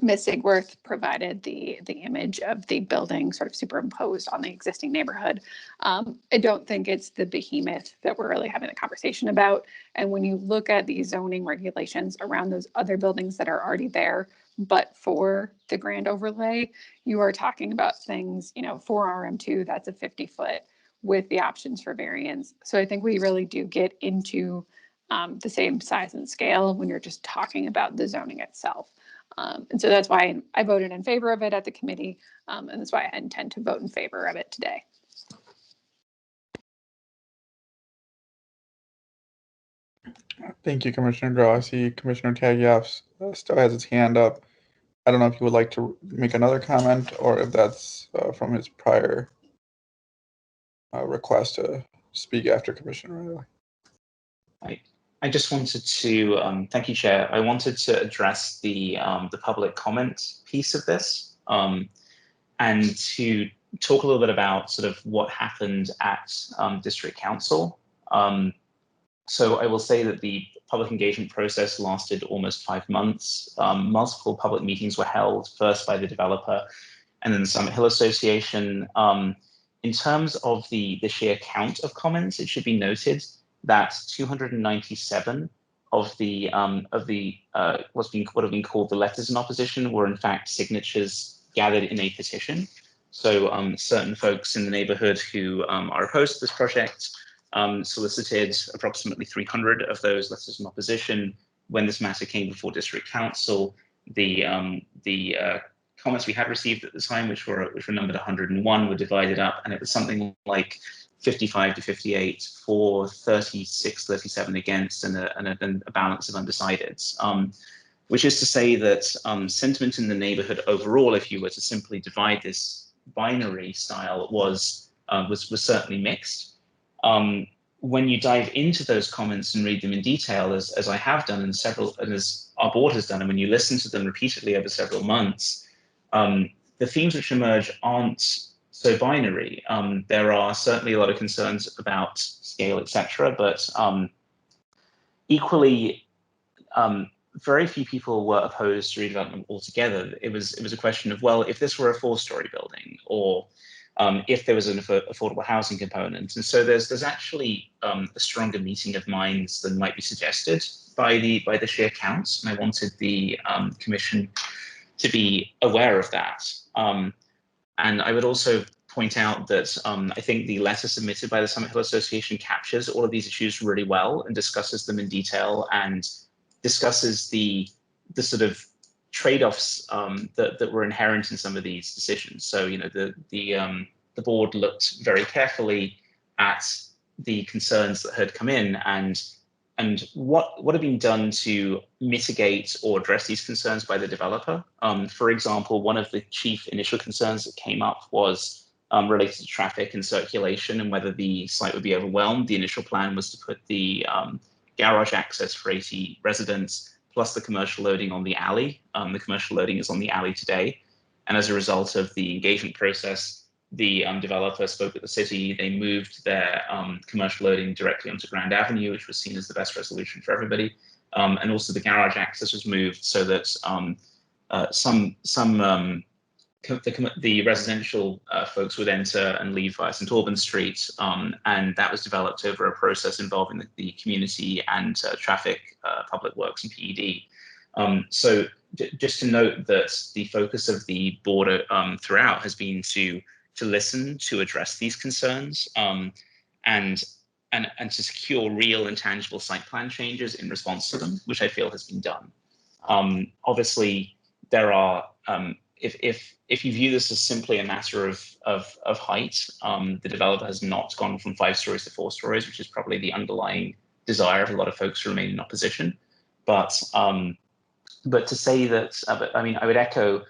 Ms. Sigworth provided the image of the building sort of superimposed on the existing neighborhood, I don't think it's the behemoth that we're really having the conversation about. And when you look at the zoning regulations around those other buildings that are already there, but for the grand overlay, you are talking about things, for RM2, that's a 50-foot with the options for variance. So I think we really do get into the same size and scale when you're just talking about the zoning itself. And so that's why I voted in favor of it at the committee, and that's why I intend to vote in favor of it today. Thank you, Commissioner Grell. I see Commissioner Tagiaff still has his hand up. I don't know if he would like to make another comment or if that's from his prior request to speak after Commissioner Riley. I just wanted to thank you, Chair. I wanted to address the public comment piece of this, and to talk a little bit about sort of what happened at District Council. So I will say that the public engagement process lasted almost 5 months. Multiple public meetings were held, first by the developer and then the Summit Hill Association. In terms of the sheer count of comments, it should be noted that 297 of the what have been called the letters in opposition were in fact signatures gathered in a petition. So certain folks in the neighborhood who are opposed to this project solicited approximately 300 of those letters in opposition. When this matter came before District Council, the comments we had received at the time, which were numbered 101, were divided up, and it was something like 55 to 58 for, 36, 37 against, and a balance of undecideds. Which is to say that sentiment in the neighborhood overall, if you were to simply divide this binary style, was certainly mixed. When you dive into those comments and read them in detail, as I have done and as our board has done, and when you listen to them repeatedly over several months, the themes which emerge aren't so binary. There are certainly a lot of concerns about scale, etc., but equally, very few people were opposed to redevelopment altogether. It was a question of, well, if this were a 4-story building, or if there was an affordable housing component. And so there's actually a stronger meeting of minds than might be suggested by the sheer counts. And I wanted the commission to be aware of that. And I would also point out that I think the letter submitted by the Summit Hill Association captures all of these issues really well and discusses them in detail and discusses the sort of trade-offs that were inherent in some of these decisions. So, the board looked very carefully at the concerns that had come in and what had been done to mitigate or address these concerns by the developer. For example, one of the chief initial concerns that came up was related to traffic and circulation and whether the site would be overwhelmed. The initial plan was to put the garage access for 80 residents plus the commercial loading on the alley. The commercial loading is on the alley today. And as a result of the engagement process, the developer spoke with the city. They moved their commercial loading directly onto Grand Avenue, which was seen as the best resolution for everybody. And also the garage access was moved so that some the residential folks would enter and leave via St. Albans Street, and that was developed over a process involving the community and traffic, public works, and PED. So just to note that the focus of the board throughout has been to listen, to address these concerns, and to secure real and tangible site plan changes in response to them, which I feel has been done. Obviously, there are if you view this as simply a matter of height, the developer has not gone from 5 stories to 4 stories, which is probably the underlying desire of a lot of folks to remain in opposition. But to say that, I mean, I would echo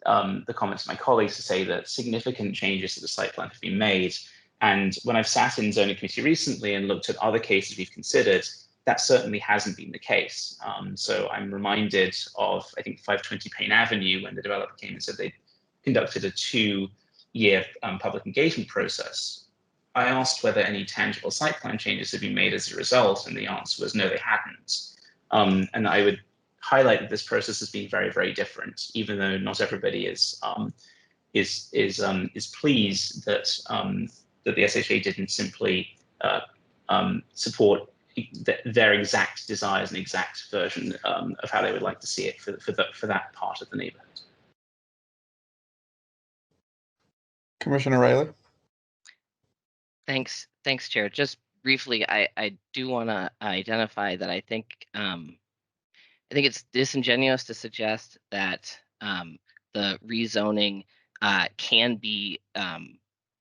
the comments of my colleagues to say that significant changes to the site plan have been made. And when I've sat in zoning committee recently and looked at other cases we've considered, that certainly hasn't been the case. So I'm reminded of, I think, 520 Payne Avenue, when the developer came and said they conducted a 2-year public engagement process. I asked whether any tangible site plan changes had been made as a result, and the answer was no, they hadn't. And I would highlight that this process has been very, very different, even though not everybody is pleased that that the SHA didn't simply support their exact desires and exact version of how they would like to see it for that part of the neighborhood. Commissioner Riley. Thanks, Chair. Just briefly, I do want to identify that I think it's disingenuous to suggest that the rezoning can be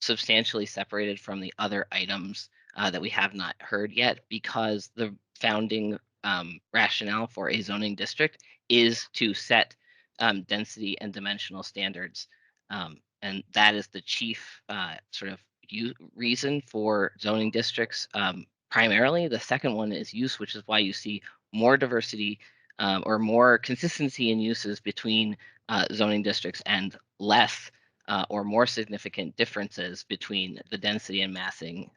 substantially separated from the other items that we have not heard yet, because the founding rationale for a zoning district is to set density and dimensional standards. And that is the chief sort of reason for zoning districts primarily. The second one is use, which is why you see more diversity or more consistency in uses between zoning districts, and less or more significant differences between the density and massing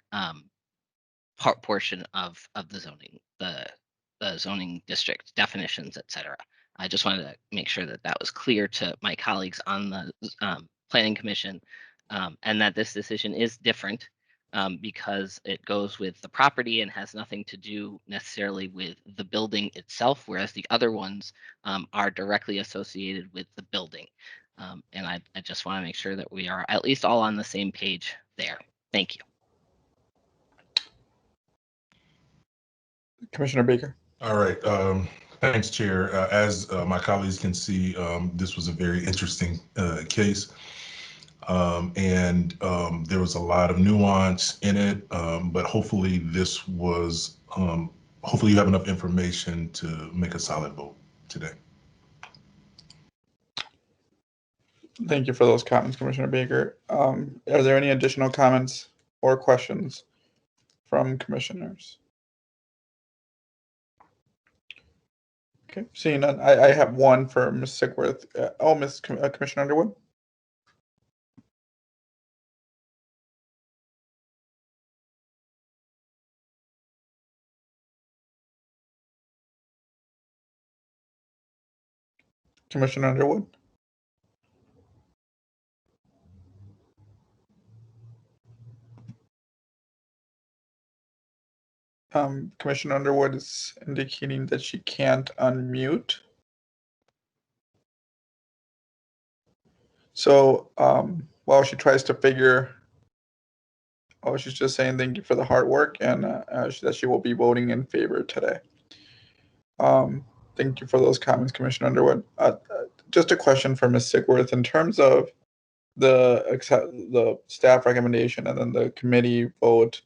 portion of the zoning district definitions, etc. I just wanted to make sure that that was clear to my colleagues on the Planning Commission, and that this decision is different because it goes with the property and has nothing to do necessarily with the building itself, whereas the other ones are directly associated with the building. And I just want to make sure that we are at least all on the same page there. Thank you. Commissioner Baker. All right. Thanks, Chair. As my colleagues can see, this was a very interesting case. And there was a lot of nuance in it, but hopefully this was, hopefully you have enough information to make a solid vote today. Thank you for those comments, Commissioner Baker. Are there any additional comments or questions from commissioners? Okay, seeing none, I have one for Ms. Sigworth. Commissioner Underwood. Commissioner Underwood. Commissioner Underwood is indicating that she can't unmute. So while she tries to figure, she's just saying thank you for the hard work, and that she will be voting in favor today. Thank you for those comments, Commissioner Underwood. Just a question for Ms. Sigworth. In terms of the staff recommendation and then the committee vote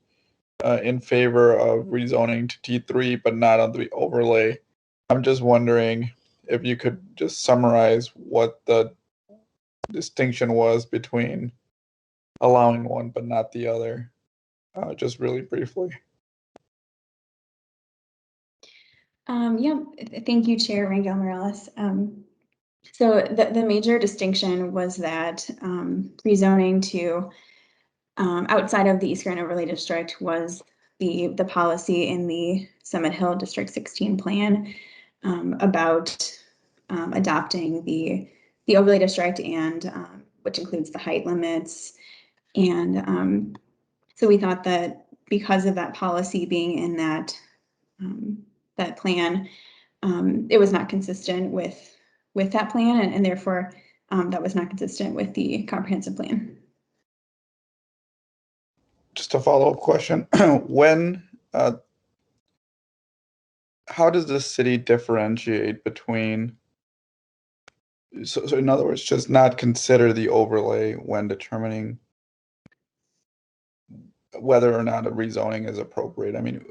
in favor of rezoning to T3 but not on the overlay, I'm just wondering if you could just summarize what the distinction was between allowing one but not the other, just really briefly. Yeah, thank you, Chair Rangel Morales. So the major distinction was that rezoning to outside of the East Grand Overlay District was the policy in the Summit Hill District 16 plan about adopting the overlay district and which includes the height limits. And so we thought that because of that policy being in that that plan, it was not consistent with that plan, and therefore that was not consistent with the comprehensive plan. Just a follow-up question. When, how does the city differentiate between, so in other words, just not consider the overlay when determining whether or not a rezoning is appropriate? I mean,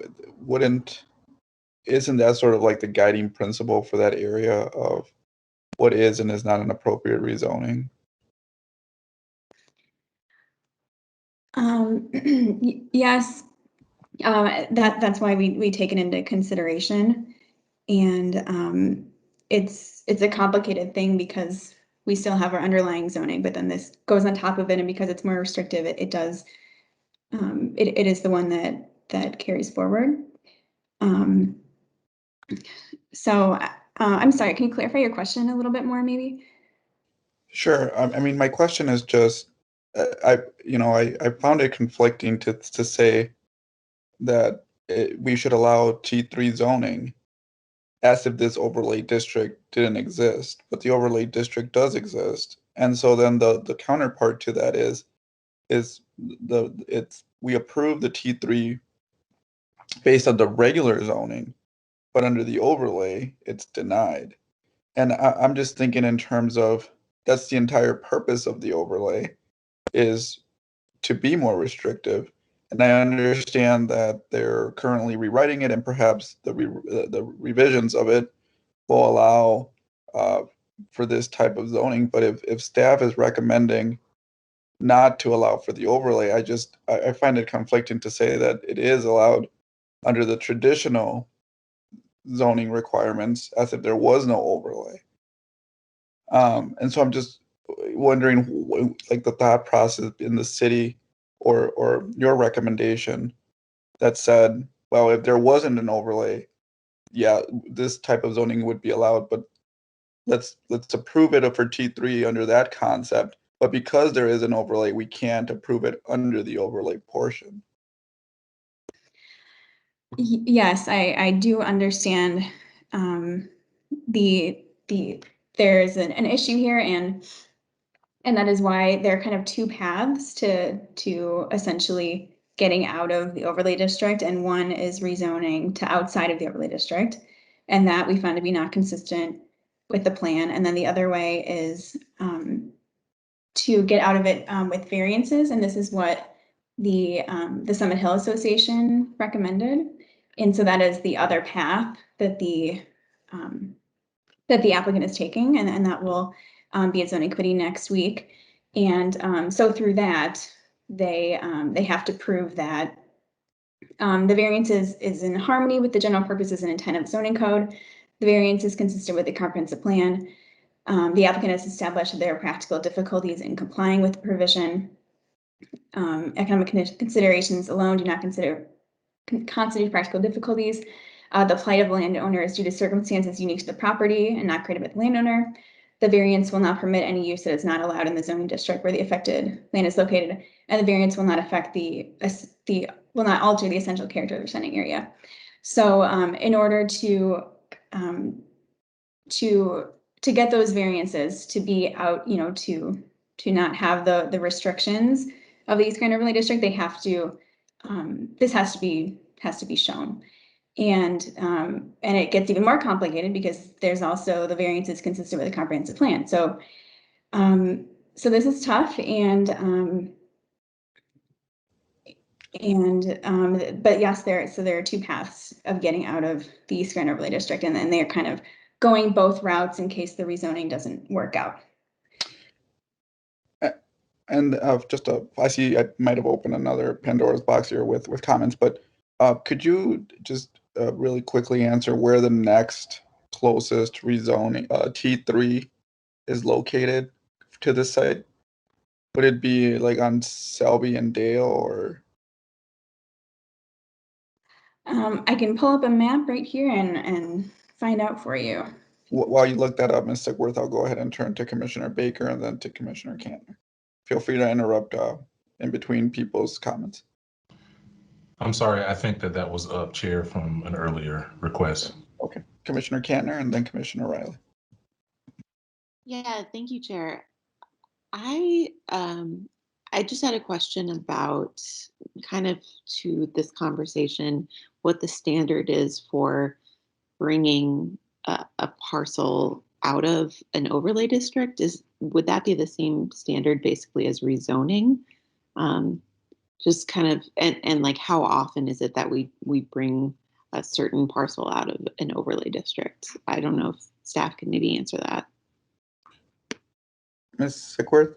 isn't that sort of like the guiding principle for that area of what is and is not an appropriate rezoning? Yes, that's why we take it into consideration, and it's a complicated thing because we still have our underlying zoning, but then this goes on top of it, and because it's more restrictive, it does it is the one that carries forward. So I'm sorry, can you clarify your question a little bit more, maybe? Sure. I mean, my question is just, I found it conflicting to say that we should allow T3 zoning as if this overlay district didn't exist, but the overlay district does exist. And so then the counterpart to that is we approve the T3 based on the regular zoning, but under the overlay, it's denied. And I'm just thinking in terms of that's the entire purpose of the overlay is to be more restrictive. And I understand that they're currently rewriting it, and perhaps the revisions of it will allow for this type of zoning. But if staff is recommending not to allow for the overlay, I find it conflicting to say that it is allowed under the traditional zoning requirements as if there was no overlay. And so I'm just wondering, like, the thought process in the city or your recommendation that said, well, if there wasn't an overlay, yeah, this type of zoning would be allowed, but let's approve it for T3 under that concept. But because there is an overlay, we can't approve it under the overlay portion. Yes, I do understand there's an issue here, and that is why there are kind of two paths to essentially getting out of the overlay district, and one is rezoning to outside of the overlay district, and that we found to be not consistent with the plan. And then the other way is to get out of it with variances, and this is what the Summit Hill Association recommended. And so that is the other path that the applicant is taking, and that will be at zoning committee next week. And so through that, they have to prove that the variance is in harmony with the general purposes and intent of zoning code. The variance is consistent with the comprehensive plan. The applicant has established that there are practical difficulties in complying with the provision. Economic considerations alone do not constitute practical difficulties. The plight of the landowner is due to circumstances unique to the property and not created by the landowner. The variance will not permit any use that is not allowed in the zoning district where the affected land is located, and the variance will not affect will not alter the essential character of the surrounding area. So in order to get those variances to be out, to not have the restrictions of the East Grand Overlay District, they have to, this has to be shown. And it gets even more complicated because there's also the variances consistent with the comprehensive plan. So this is tough, but yes, there are two paths of getting out of the East Grand Overlay District, and then they're kind of going both routes in case the rezoning doesn't work out. And I see I might have opened another Pandora's box here with comments, but could you just really quickly answer where the next closest rezoning T3 is located to this site? Would it be like on Selby and Dale, or? I can pull up a map right here and find out for you. While you look that up, Ms. Sigworth, I'll go ahead and turn to Commissioner Baker and then to Commissioner Cantner. feel free to interrupt in between people's comments. I'm sorry, I think that was up, Chair, from an earlier request. Okay, Commissioner Kantner and then Commissioner Riley. Yeah, thank you, Chair. I just had a question about kind of to this conversation, what the standard is for bringing a parcel out of an overlay district. Would that be the same standard basically as rezoning? Just kind of, and like how often is it that we bring a certain parcel out of an overlay district? I don't know if staff can maybe answer that. Ms. Sickworth?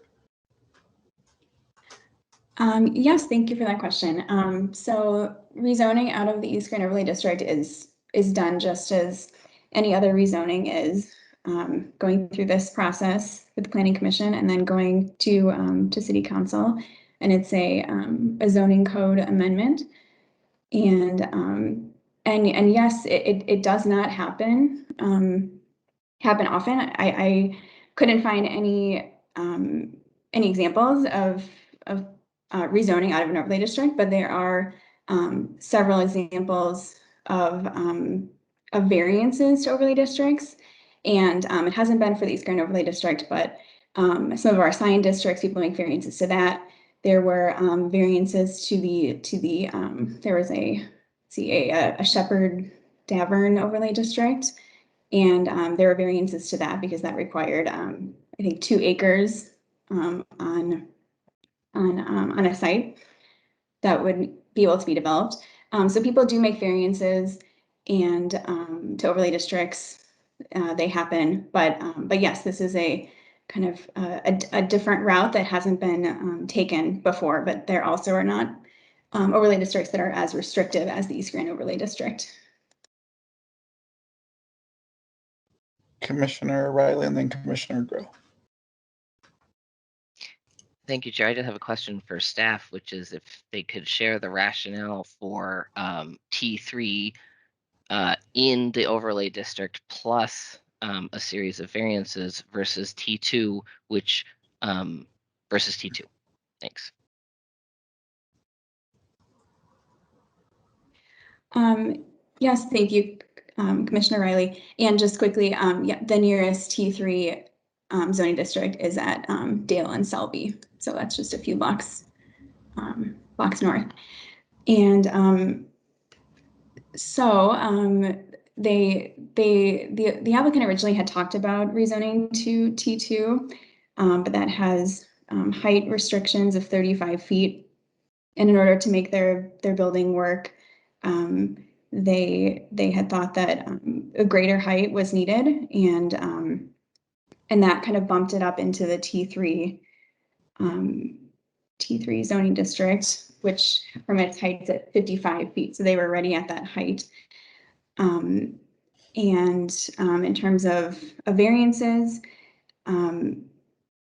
Yes, thank you for that question. So rezoning out of the East Grand Overlay District is done just as any other rezoning is, going through this process with the Planning Commission and then going to City Council. And it's a zoning code amendment. And yes, it does not happen often. I couldn't find any examples of rezoning out of an overlay district, but there are several examples of variances to overlay districts. And it hasn't been for the East Grand Overlay District, but some of our assigned districts, people make variances to that. There were variances to the there was a Shepherd Davern Overlay District. And there were variances to that because that required, I think, 2 acres on a site that would be able to be developed. So people do make variances, and to overlay districts, they happen. But yes, this is a kind of a different route that hasn't been taken before. But there also are not overlay districts that are as restrictive as the East Grand Overlay District. Commissioner Riley and then Commissioner Grill. Thank you, Chair. I just have a question for staff, which is if they could share the rationale for T3 in the overlay district plus a series of variances versus T2, which versus T2. Thanks. Yes, thank you, Commissioner Riley. And just quickly, yeah, the nearest T3 zoning district is at Dale and Selby. So that's just a few blocks north. And the applicant originally had talked about rezoning to T2, but that has height restrictions of 35 feet. And in order to make their building work, they had thought that a greater height was needed, and that kind of bumped it up into the T3 zoning district, which permits heights at 55 feet. So they were already at that height. And in terms of variances,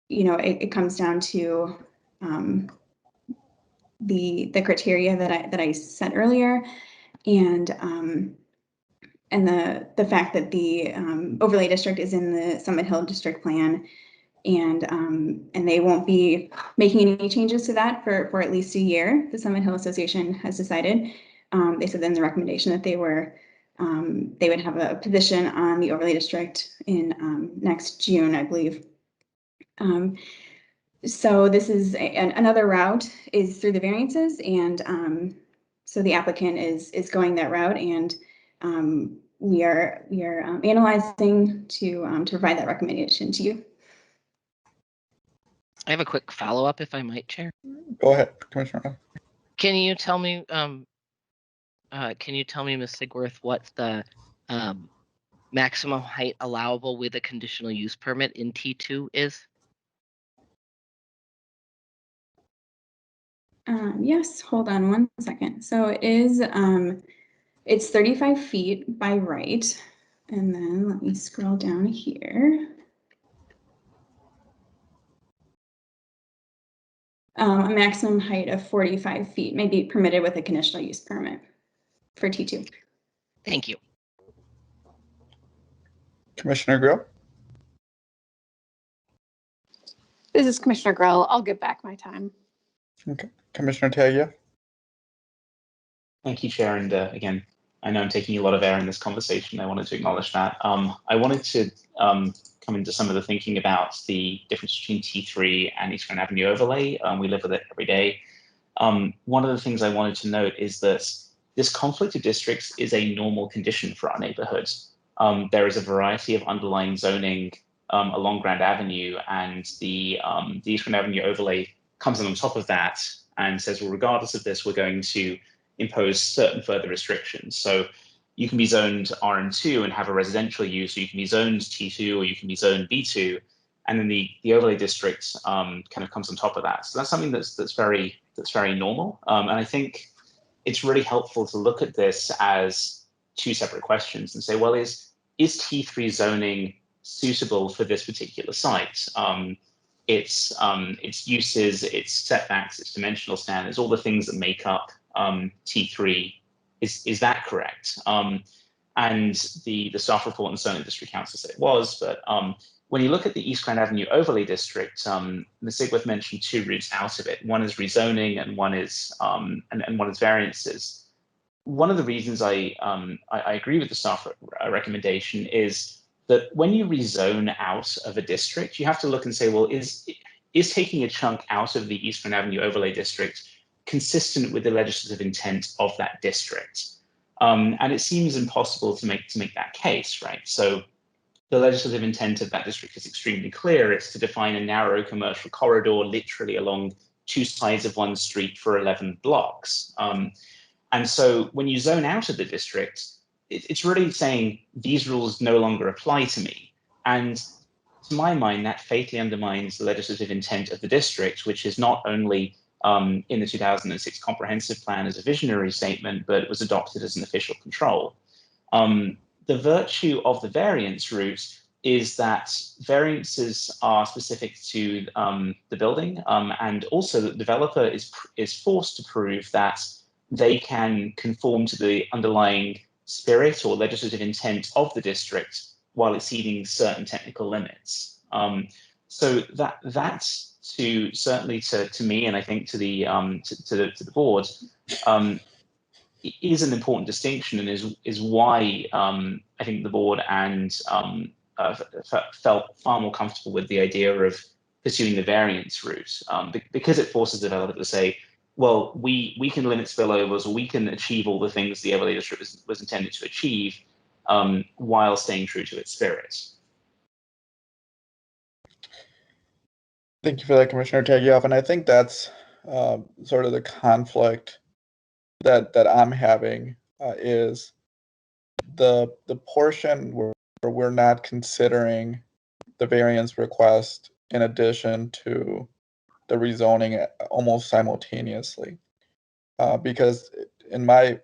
it comes down to the criteria that I said earlier, and the fact that the overlay district is in the Summit Hill District Plan, and they won't be making any changes to that for at least a year. The Summit Hill Association has decided. They said in the recommendation that they would have a position on the overlay district in next June, I believe. So this is another route is through the variances, and so the applicant is going that route, and we are analyzing to provide that recommendation to you. I have a quick follow-up, if I might, Chair. Go ahead, Commissioner. Can you tell me, Ms. Sigworth, what the maximum height allowable with a conditional use permit in T2 is? Yes, hold on 1 second. So it is, it's 35 feet by right. And then let me scroll down here. A maximum height of 45 feet may be permitted with a conditional use permit for T2. Thank you. Commissioner Grill. This is Commissioner Grell. I'll give back my time. Okay. Commissioner Tagia? Thank you, Chair. And again, I know I'm taking a lot of air in this conversation. I wanted to acknowledge that. I wanted to come into some of the thinking about the difference between T3 and East Grand Avenue overlay. We live with it every day. One of the things I wanted to note is that this conflict of districts is a normal condition for our neighborhood. There is a variety of underlying zoning along Grand Avenue, and the East Grand Avenue overlay comes in on top of that and says, well, regardless of this, we're going to impose certain further restrictions. So you can be zoned RM2 and have a residential use, or you can be zoned T2, or you can be zoned B2, and then the overlay district kind of comes on top of that. So that's something that's very normal, and I think it's really helpful to look at this as two separate questions and say, well, is T3 zoning suitable for this particular site? Its uses, its setbacks, its dimensional standards, all the things that make up T3, is that correct? And the staff report and certainly the district council said it was, but when you look at the East Grand Avenue overlay district, Ms. Sigworth mentioned two routes out of it. One is rezoning and one is variances. One of the reasons I agree with the staff recommendation is that when you rezone out of a district, you have to look and say, well, is taking a chunk out of the East Grand Avenue overlay district consistent with the legislative intent of that district? And it seems impossible to make that case, right? So the legislative intent of that district is extremely clear. It's to define a narrow commercial corridor literally along two sides of one street for 11 blocks. And so when you zone out of the district, it's really saying these rules no longer apply to me. And to my mind, that fatally undermines the legislative intent of the district, which is not only in the 2006 comprehensive plan as a visionary statement, but it was adopted as an official control. The virtue of the variance route is that variances are specific to the building, and also the developer is forced to prove that they can conform to the underlying spirit or legislative intent of the district while exceeding certain technical limits. So that's certainly to me, and I think to the board, is an important distinction, and is why I think the board and felt far more comfortable with the idea of pursuing the variance route, because it forces the developer to say, well, we can limit spillovers, or we can achieve all the things the overlay district was intended to achieve, while staying true to its spirit. Thank you for that, Commissioner Tagioff. And I think that's sort of the conflict that I'm having, is the portion where we're not considering the variance request in addition to the rezoning almost simultaneously. Because I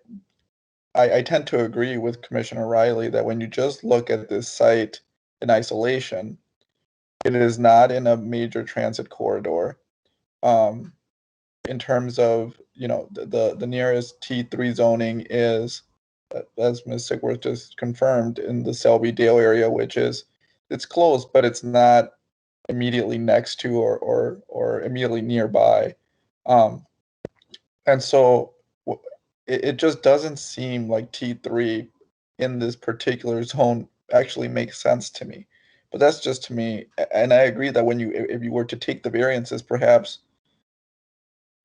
tend to agree with Commissioner Riley that when you just look at this site in isolation, it is not in a major transit corridor. In terms of, the nearest T3 zoning is, as Ms. Sigworth just confirmed, in the Selby Dale area, which is, it's close, but it's not immediately next to or immediately nearby. And so it just doesn't seem like T3 in this particular zone actually makes sense to me. But that's just to me. And I agree that if you were to take the variances, perhaps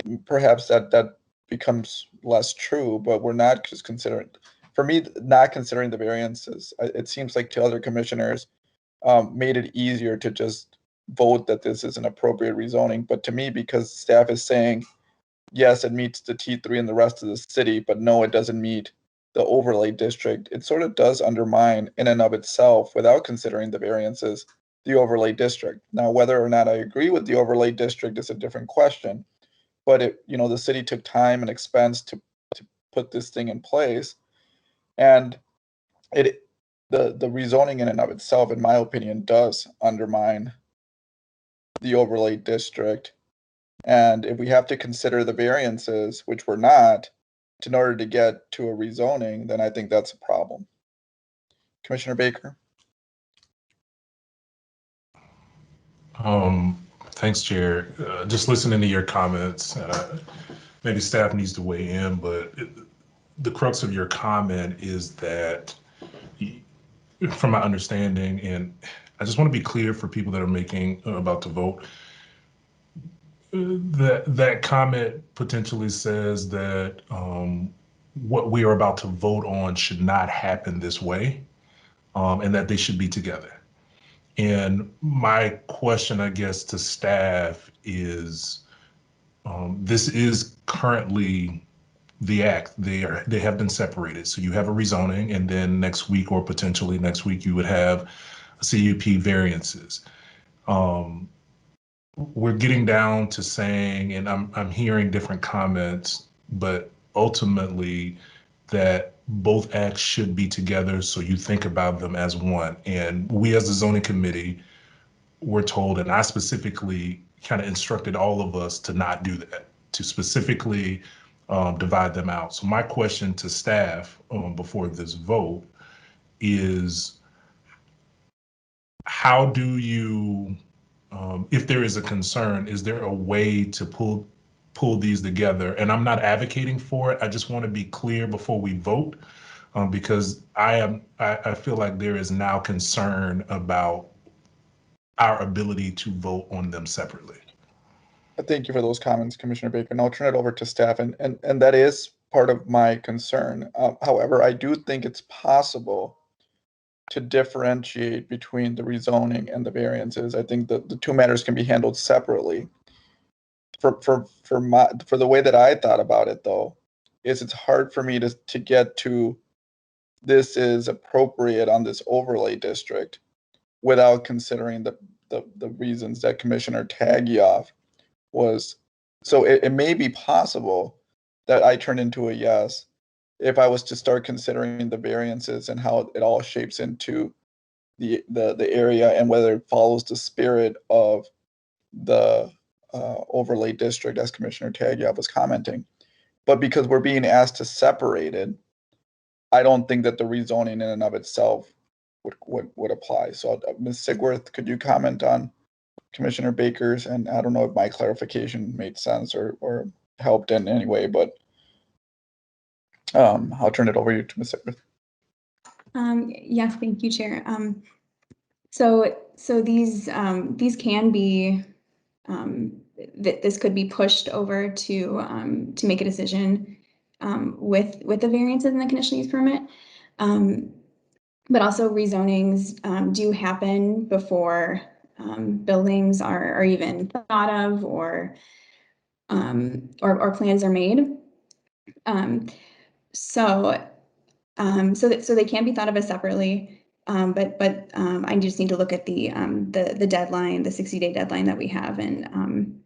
that becomes less true, but we're not just considering, for me, not considering the variances, it seems like to other commissioners, made it easier to just vote that this is an appropriate rezoning. But to me, because staff is saying, yes, it meets the T3 in the rest of the city, but no, it doesn't meet the overlay district, it sort of does undermine in and of itself, without considering the variances, the overlay district. Now, whether or not I agree with the overlay district is a different question, but the city took time and expense to put this thing in place, and the rezoning in and of itself, in my opinion, does undermine the overlay district. And if we have to consider the variances, which we're not, in order to get to a rezoning, then I think that's a problem. Commissioner Baker? Thanks, Chair. Just listening to your comments, maybe staff needs to weigh in, but the crux of your comment is that, from my understanding, and I just want to be clear for people that are about to vote, that comment potentially says that what we are about to vote on should not happen this way, and that they should be together. And my question, I guess, to staff is, this is currently the act. They have been separated. So you have a rezoning, and then next week, or potentially next week, you would have CUP variances. We're getting down to saying, and I'm hearing different comments, but ultimately that both acts should be together, so you think about them as one. And we, as the zoning committee, were told, and I specifically kind of instructed all of us to not do that, to specifically divide them out. So my question to staff before this vote is, how do you, if there is a concern, is there a way to pull these together? And I'm not advocating for it. I just want to be clear before we vote, because I feel like there is now concern about our ability to vote on them separately. Thank you for those comments, Commissioner Baker, and I'll turn it over to staff, and that is part of my concern. However, I do think it's possible to differentiate between the rezoning and the variances. I think that the two matters can be handled separately. For the way that I thought about it, though, is it's hard for me to get to this is appropriate on this overlay district without considering the reasons that Commissioner Tagioff was. So it may be possible that I turn into a yes if I was to start considering the variances and how it all shapes into the area and whether it follows the spirit of the overlay district, as Commissioner Tagioff was commenting. But because we're being asked to separate it, I don't think that the rezoning in and of itself would apply. So Ms. Sigworth, could you comment on Commissioner Baker's, and I don't know if my clarification made sense or helped in any way, but I'll turn it over to Ms. Sigworth. Yes, thank you, Chair. So these can be, this could be pushed over to make a decision with the variances in the conditional use permit. But also rezonings do happen before buildings are even thought of or plans are made. So they can be thought of as separately, but I just need to look at the deadline, the 60-day deadline that we have, and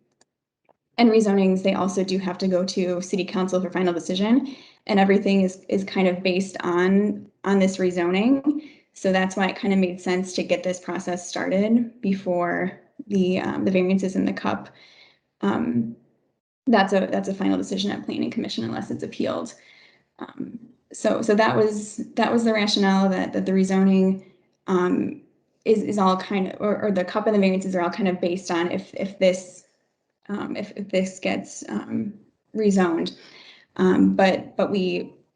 rezonings, they also do have to go to City Council for final decision, and everything is kind of based on this rezoning. So that's why it kind of made sense to get this process started before the variances in the CUP. That's a final decision at Planning Commission unless it's appealed. So that was the rationale that the rezoning is all kind of, or the CUP and the variances are all kind of based on if this gets rezoned. But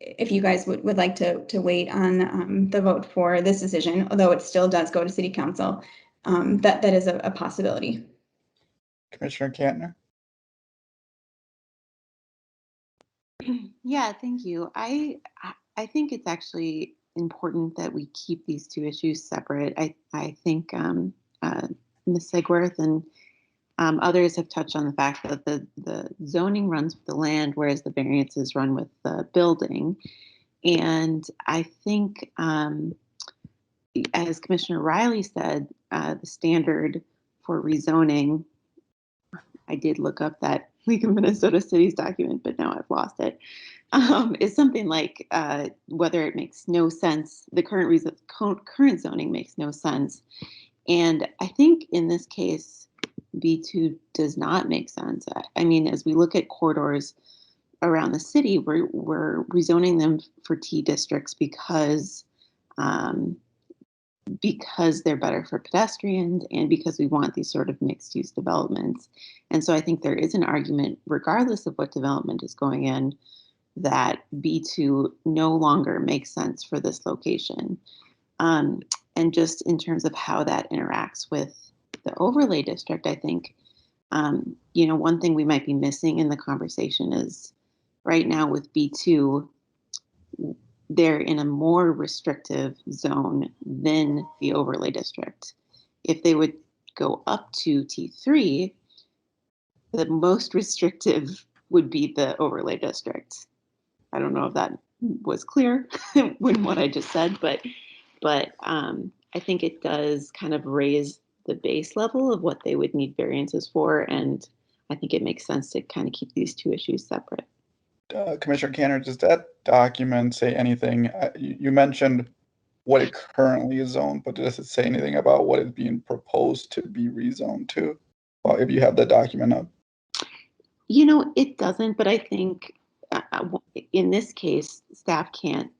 if you guys would like to wait on the vote for this decision, although it still does go to City Council, that is a possibility. Commissioner Kantner? Yeah, thank you. I think it's actually important that we keep these two issues separate. I think Ms. Sigworth and others have touched on the fact that the zoning runs with the land, whereas the variances run with the building. And I think, as Commissioner Riley said, the standard for rezoning, I did look up that League of Minnesota Cities document, but now I've lost it, is something like whether it makes no sense, the current zoning makes no sense. And I think in this case, B2 does not make sense. I mean, as we look at corridors around the city, we're rezoning them for T districts because because they're better for pedestrians and because we want these sort of mixed use developments. And so I think there is an argument, regardless of what development is going in, that B2 no longer makes sense for this location. And just in terms of how that interacts with the overlay district, I think, one thing we might be missing in the conversation is right now with B2, they're in a more restrictive zone than the overlay district. If they would go up to T3, the most restrictive would be the overlay district. I don't know if that was clear when what I just said, but I think it does kind of raise the base level of what they would need variances for, and I think it makes sense to kind of keep these two issues separate. Commissioner Cantor, does that document say anything? You mentioned what it currently is zoned, but does it say anything about what is being proposed to be rezoned to? Well, if you have the document up. It doesn't, but I think in this case, staff can't,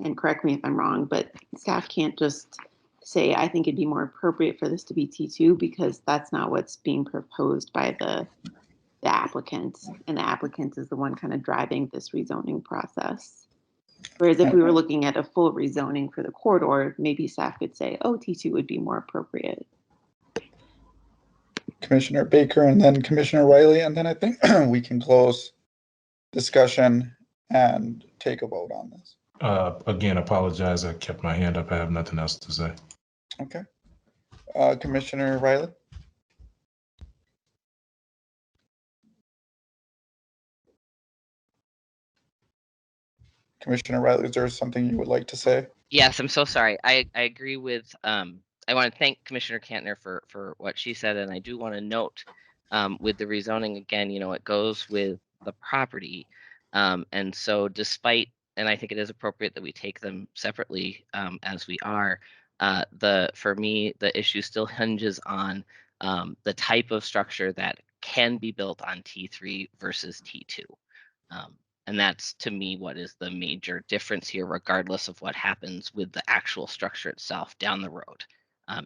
and correct me if I'm wrong, but staff can't just say, I think it'd be more appropriate for this to be T2, because that's not what's being proposed by the applicant, and the applicant is the one kind of driving this rezoning process. Whereas if we were looking at a full rezoning for the corridor, maybe staff could say, oh, T2 would be more appropriate. Commissioner Baker and then Commissioner Riley, and then I think we can close discussion and take a vote on this. Again, apologize. I kept my hand up. I have nothing else to say. Okay. Commissioner Riley? Commissioner Riley, is there something you would like to say? Yes, I'm so sorry. I agree with, I want to thank Commissioner Cantner for what she said, and I do want to note with the rezoning, again, it goes with the property. And so despite, and I think it is appropriate that we take them separately as we are, for me, the issue still hinges on the type of structure that can be built on T3 versus T2. And that's, to me, what is the major difference here, regardless of what happens with the actual structure itself down the road.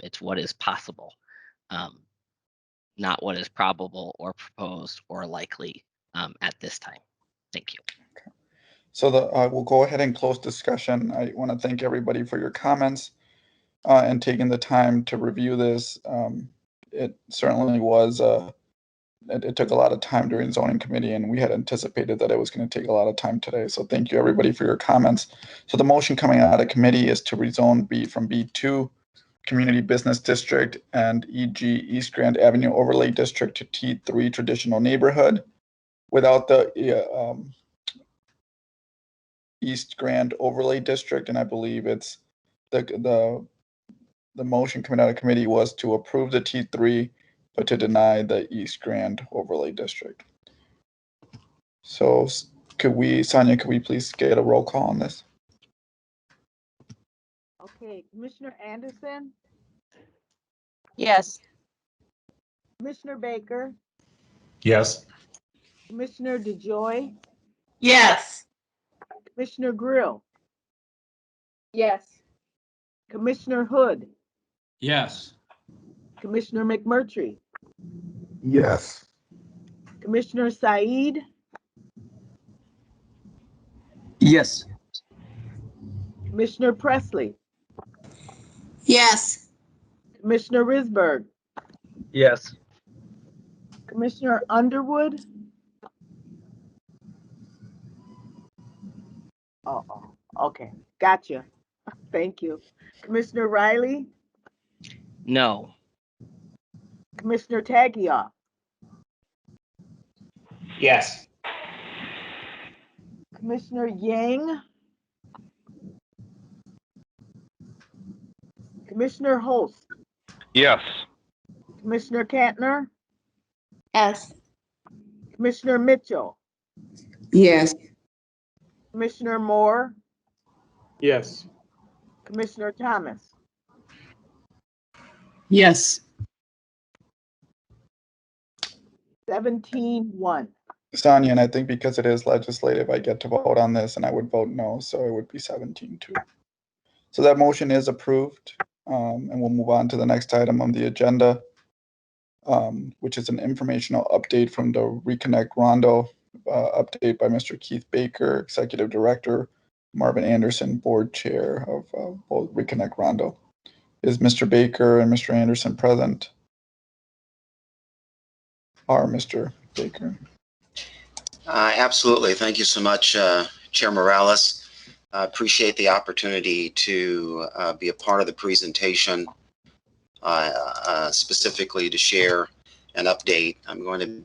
It's what is possible, not what is probable or proposed or likely at this time. Thank you. Okay. So we'll go ahead and close discussion. I want to thank everybody for your comments and taking the time to review this. It certainly was it took a lot of time during zoning committee, and we had anticipated that it was going to take a lot of time today. So thank you everybody for your comments. So the motion coming out of committee is to rezone B from B2 Community Business District and EG East Grand Avenue Overlay District to T3 Traditional Neighborhood without the East Grand Overlay District. And I believe it's the motion coming out of committee was to approve the T3 but to deny the East Grand Overlay District. So Sonia, could we please get a roll call on this? Okay, Commissioner Anderson, Yes. Commissioner Baker, Yes. Commissioner DeJoy, Yes. Commissioner Grill, Yes. Commissioner Hood, Yes. Commissioner McMurtry, Yes. Commissioner Said, Yes. Commissioner Presley, Yes. Commissioner Risberg, Yes. Commissioner Underwood. Oh, okay, gotcha. Thank you. Commissioner Riley, No. Commissioner Taggia, Yes. Commissioner Yang, Commissioner Holst, Yes. Commissioner Kantner, Yes. Commissioner Mitchell, Yes. Commissioner Moore, Yes. Commissioner Thomas. Yes. 17-1. Sonia, and I think because it is legislative, I get to vote on this, and I would vote no, so it would be 17-2. So that motion is approved. And we'll move on to the next item on the agenda, which is an informational update from the Reconnect Rondo, update by Mr. Keith Baker, Executive Director, Marvin Anderson, Board Chair of both Reconnect Rondo. Is Mr. Baker and Mr. Anderson present? Are Mr. Baker? Absolutely. Thank you so much, Chair Morales. I appreciate the opportunity to be a part of the presentation, specifically to share an update. I'm going to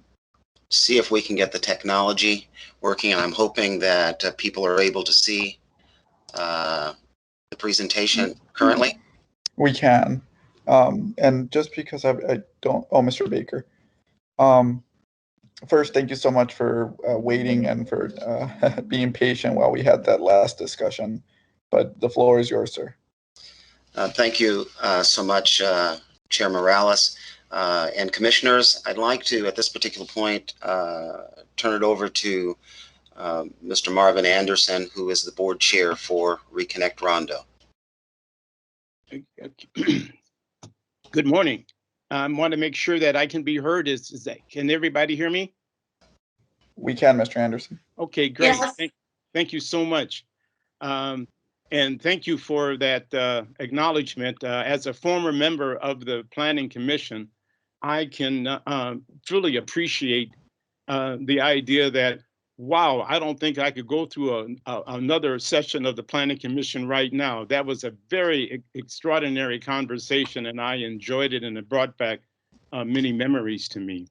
see if we can get the technology working, and I'm hoping that people are able to see the presentation currently. We can. And just because I don't, oh, Mr. Baker. First, thank you so much for waiting and for being patient while we had that last discussion. But the floor is yours, sir. Thank you so much, Chair Morales and commissioners. I'd like to, at this particular point, turn it over to Mr. Marvin Anderson, who is the board chair for Reconnect Rondo. Good morning. I want to make sure that I can be heard. Can everybody hear me? We can, Mr. Anderson. Okay, great. Yes. Thank you so much. And thank you for that acknowledgement. As a former member of the Planning Commission, I can truly appreciate the idea that, wow, I don't think I could go through another session of the Planning Commission right now. That was a very extraordinary conversation, and I enjoyed it, and it brought back many memories to me.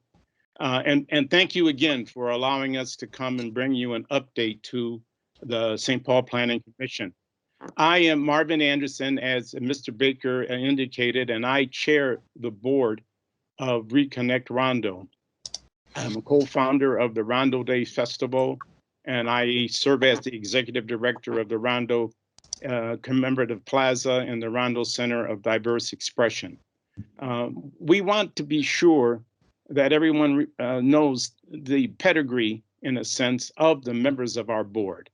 And thank you again for allowing us to come and bring you an update to the St. Paul Planning Commission. I am Marvin Anderson, as Mr. Baker indicated, and I chair the board of Reconnect Rondo. I'm a co-founder of the Rondo Day Festival, and I serve as the executive director of the Rondo Commemorative Plaza and the Rondo Center of Diverse Expression. We want to be sure that everyone knows the pedigree, in a sense, of the members of our board.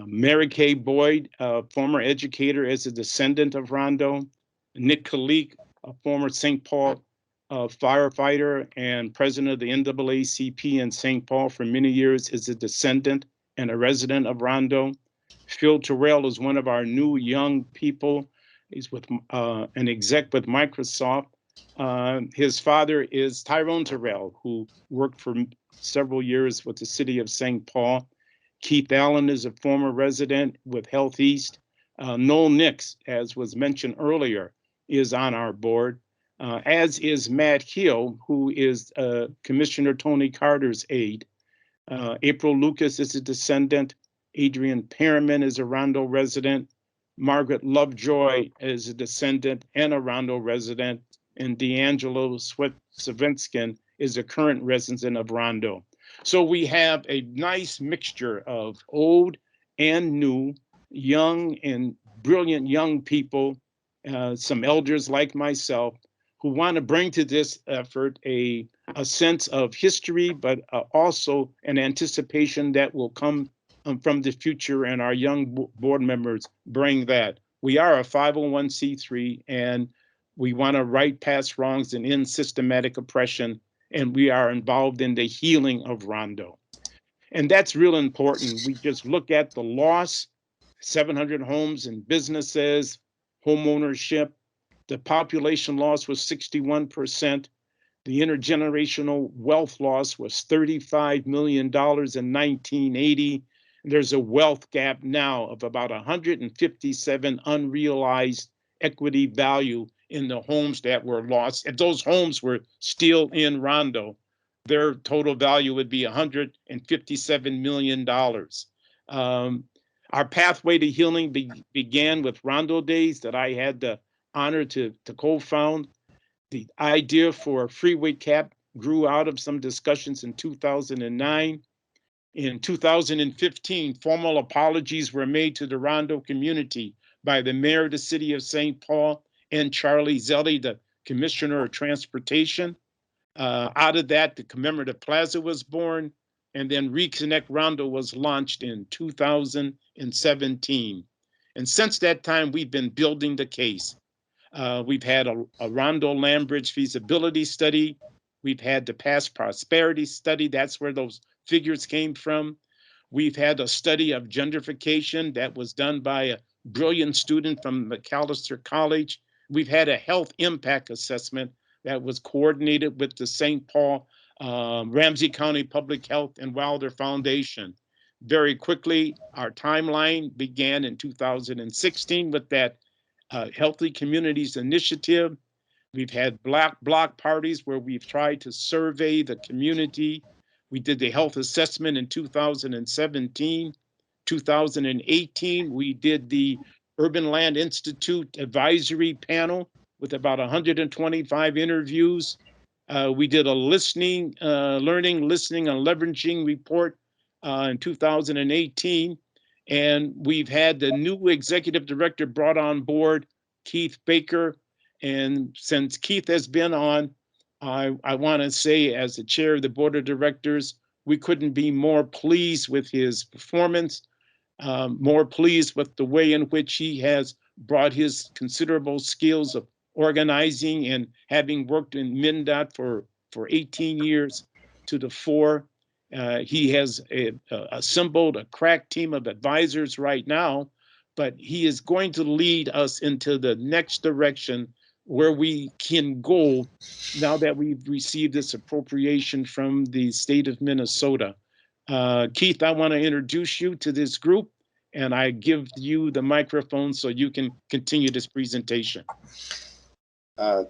Mary Kay Boyd, a former educator, is a descendant of Rondo. Nick Kalik, a former St. Paul firefighter and president of the NAACP in St. Paul for many years, is a descendant and a resident of Rondo. Phil Terrell is one of our new young people. He's with an exec with Microsoft. His father is Tyrone Terrell, who worked for several years with the city of St. Paul. Keith Allen is a former resident with Health East. Noel Nix, as was mentioned earlier, is on our board, as is Matt Hill, who is Commissioner Tony Carter's aide. April Lucas is a descendant. Adrian Perriman is a Rondo resident. Margaret Lovejoy is a descendant and a Rondo resident. And D'Angelo Savinskin is a current resident of Rondo. So we have a nice mixture of old and new, young and brilliant young people, some elders like myself, who want to bring to this effort a sense of history, but also an anticipation that will come from the future, and our young board members bring that. We are a 501c3, and we want to right past wrongs and end systematic oppression, and we are involved in the healing of Rondo. And that's real important. We just look at the loss, 700 homes and businesses, home ownership. The population loss was 61%. The intergenerational wealth loss was $35 million in 1980. There's a wealth gap now of about 157 unrealized equity value in the homes that were lost. If those homes were still in Rondo, their total value would be $157 million. Our pathway to healing began with Rondo Days that I had the honor to co-found. The idea for a freeway cap grew out of some discussions in 2009. In 2015, formal apologies were made to the Rondo community by the mayor of the city of St. Paul and Charlie Zelli, the commissioner of transportation. Out of that, the Commemorative Plaza was born, and then Reconnect Rondo was launched in 2017. And since that time, we've been building the case. We've had a Rondo Land Bridge feasibility study. We've had the past prosperity study. That's where those figures came from. We've had a study of gentrification that was done by a brilliant student from Macalester College. We've had a health impact assessment that was coordinated with the St. Paul Ramsey County Public Health and Wilder Foundation. Very quickly, our timeline began in 2016 with that Healthy Communities Initiative. We've had block parties where we've tried to survey the community. We did the health assessment in 2017. 2018, we did the Urban Land Institute advisory panel with about 125 interviews. We did a listening, learning, listening, and leveraging report in 2018. And we've had the new executive director brought on board, Keith Baker. And since Keith has been on, I want to say, as the chair of the board of directors, we couldn't be more pleased with his performance, more pleased with the way in which he has brought his considerable skills of organizing and having worked in MnDOT for 18 years to the fore. He has assembled a crack team of advisors right now, but he is going to lead us into the next direction where we can go now that we've received this appropriation from the state of Minnesota. Keith, I want to introduce you to this group, and I give you the microphone so you can continue this presentation.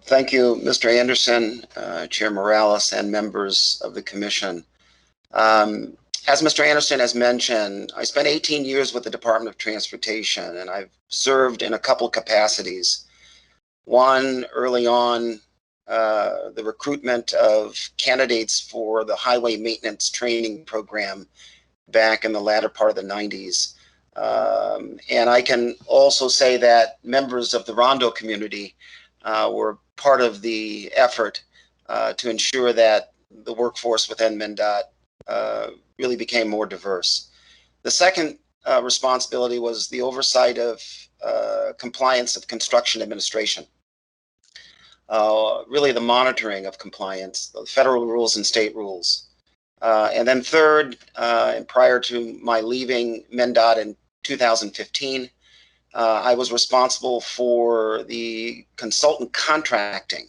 Thank you, Mr. Anderson, Chair Morales, and members of the commission. As Mr. Anderson has mentioned, I spent 18 years with the Department of Transportation, and I've served in a couple capacities. One, early on, the recruitment of candidates for the highway maintenance training program back in the latter part of the 90s. And I can also say that members of the Rondo community were part of the effort to ensure that the workforce within MnDOT really became more diverse. The second responsibility was the oversight of compliance of construction administration. Really the monitoring of compliance, the federal rules and state rules. And then third, and prior to my leaving MnDOT in 2015, I was responsible for the consultant contracting,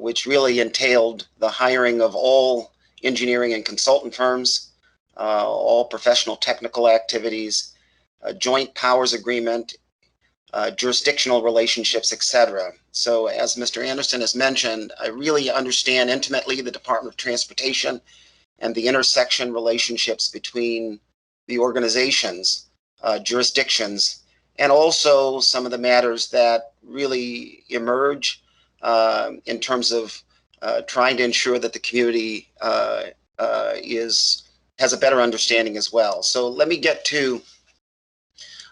which really entailed the hiring of all engineering and consultant firms, all professional technical activities, a joint powers agreement, jurisdictional relationships, etc. So as Mr. Anderson has mentioned, I really understand intimately the Department of Transportation and the intersection relationships between the organizations, jurisdictions, and also some of the matters that really emerge in terms of trying to ensure that the community has a better understanding as well. So let me get to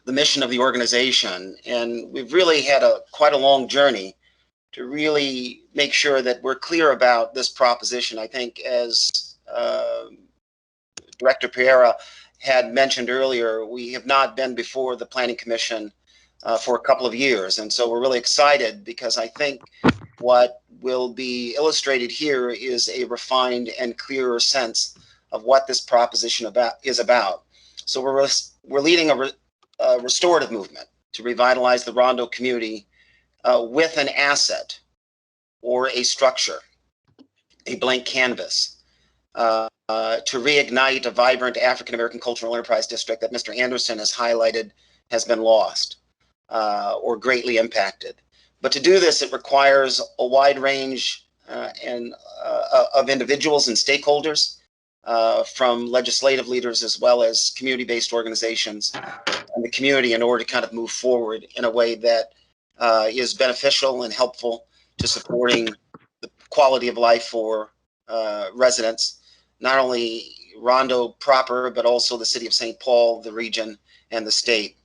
the mission of the organization, and we've really had quite a long journey to really make sure that we're clear about this proposition. I think as Director Pereira had mentioned earlier, we have not been before the Planning Commission for a couple of years, and so we're really excited because I think what will be illustrated here is a refined and clearer sense of what this proposition is about. So we're leading a restorative movement to revitalize the Rondo community with an asset or a structure, a blank canvas, to reignite a vibrant African American cultural enterprise district that Mr. Anderson has highlighted has been lost or greatly impacted. But to do this, it requires a wide range of individuals and stakeholders, from legislative leaders as well as community-based organizations and the community, in order to kind of move forward in a way that is beneficial and helpful to supporting the quality of life for residents, not only Rondo proper, but also the city of St. Paul, the region, and the state.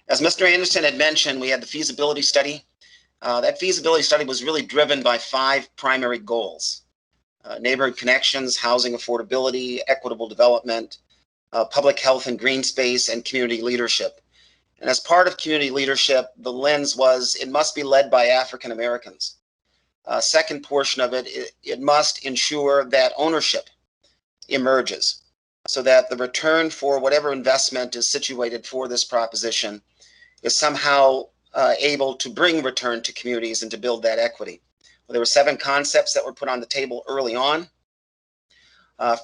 As Mr. Anderson had mentioned, we had the feasibility study. That feasibility study was really driven by 5 primary goals: neighborhood connections, housing affordability, equitable development, public health and green space, and community leadership. And as part of community leadership, the lens was it must be led by African Americans. Second portion of it must ensure that ownership emerges so that the return for whatever investment is situated for this proposition is somehow able to bring return to communities and to build that equity. Well, there were 7 concepts that were put on the table early on.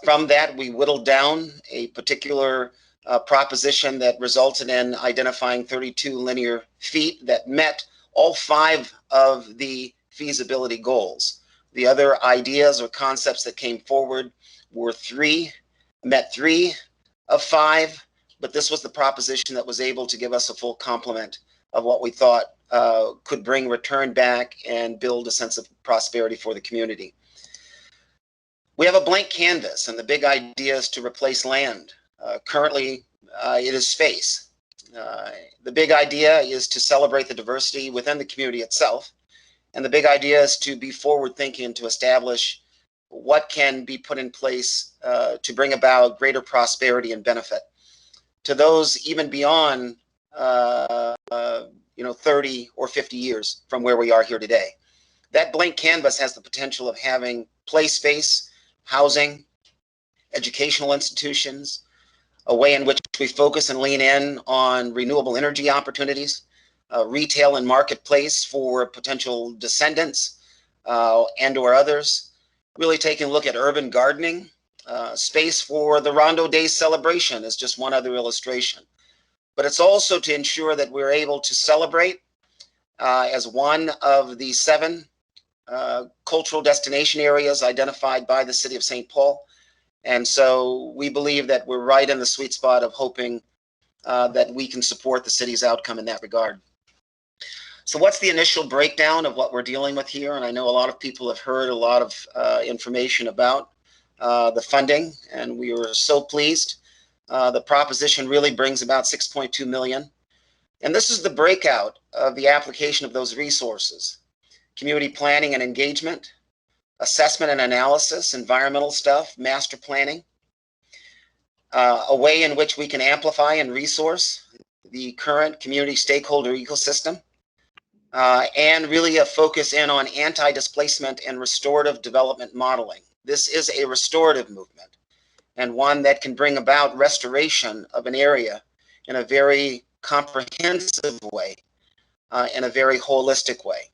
From that, we whittled down a particular proposition that resulted in identifying 32 linear feet that met all 5 of the feasibility goals. The other ideas or concepts that came forward were met 3 of 5, but this was the proposition that was able to give us a full complement of what we thought could bring return back and build a sense of prosperity for the community. We have a blank canvas, and the big idea is to replace land. Currently, it is space. The big idea is to celebrate the diversity within the community itself. And the big idea is to be forward-thinking, to establish what can be put in place to bring about greater prosperity and benefit to those even beyond 30 or 50 years from where we are here today. That blank canvas has the potential of having play space, housing, educational institutions, a way in which we focus and lean in on renewable energy opportunities, retail and marketplace for potential descendants and or others, really taking a look at urban gardening, space for the Rondo Day celebration is just one other illustration. But it's also to ensure that we're able to celebrate as one of the 7 cultural destination areas identified by the city of St. Paul. And so we believe that we're right in the sweet spot of hoping that we can support the city's outcome in that regard. So what's the initial breakdown of what we're dealing with here? And I know a lot of people have heard a lot of information about the funding, and we were so pleased. The proposition really brings about $6.2 million. And this is the breakout of the application of those resources: community planning and engagement, assessment and analysis, environmental stuff, master planning, a way in which we can amplify and resource the current community stakeholder ecosystem, and really a focus in on anti-displacement and restorative development modeling. This is a restorative movement, and one that can bring about restoration of an area in a very comprehensive way, in a very holistic way.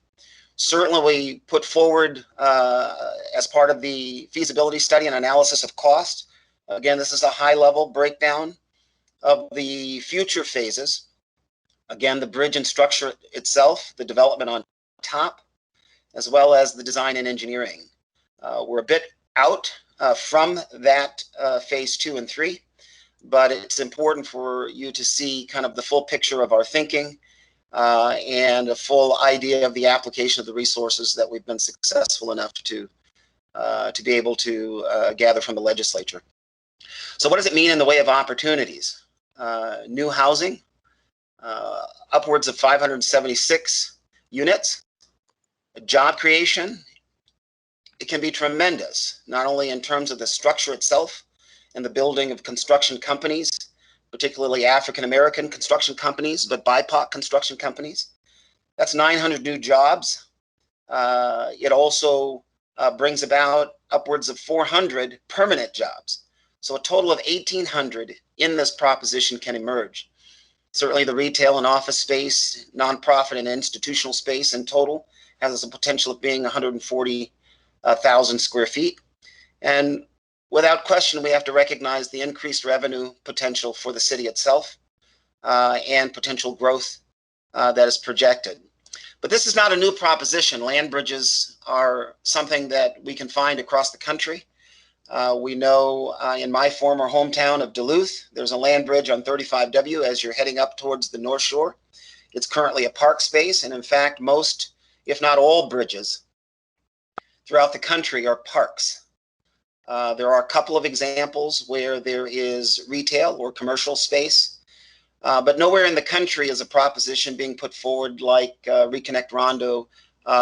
Certainly, we put forward as part of the feasibility study an analysis of cost. Again, this is a high-level breakdown of the future phases. Again, the bridge and structure itself, the development on top, as well as the design and engineering. We're a bit out from that phase 2 and 3, but it's important for you to see kind of the full picture of our thinking and a full idea of the application of the resources that we've been successful enough to be able to gather from the legislature. So what does it mean in the way of opportunities? New housing, upwards of 576 units. Job creation, it can be tremendous, not only in terms of the structure itself and the building of construction companies, particularly African-American construction companies, but BIPOC construction companies. That's 900 new jobs. It also brings about upwards of 400 permanent jobs. So a total of 1,800 in this proposition can emerge. Certainly the retail and office space, nonprofit and institutional space in total has the potential of being 140,000 square feet. And without question, we have to recognize the increased revenue potential for the city itself and potential growth that is projected. But this is not a new proposition. Land bridges are something that we can find across the country. We know in my former hometown of Duluth, there's a land bridge on 35W as you're heading up towards the North Shore. It's currently a park space, and in fact, most, if not all, bridges throughout the country are parks. There are a couple of examples where there is retail or commercial space, but nowhere in the country is a proposition being put forward like Reconnect Rondo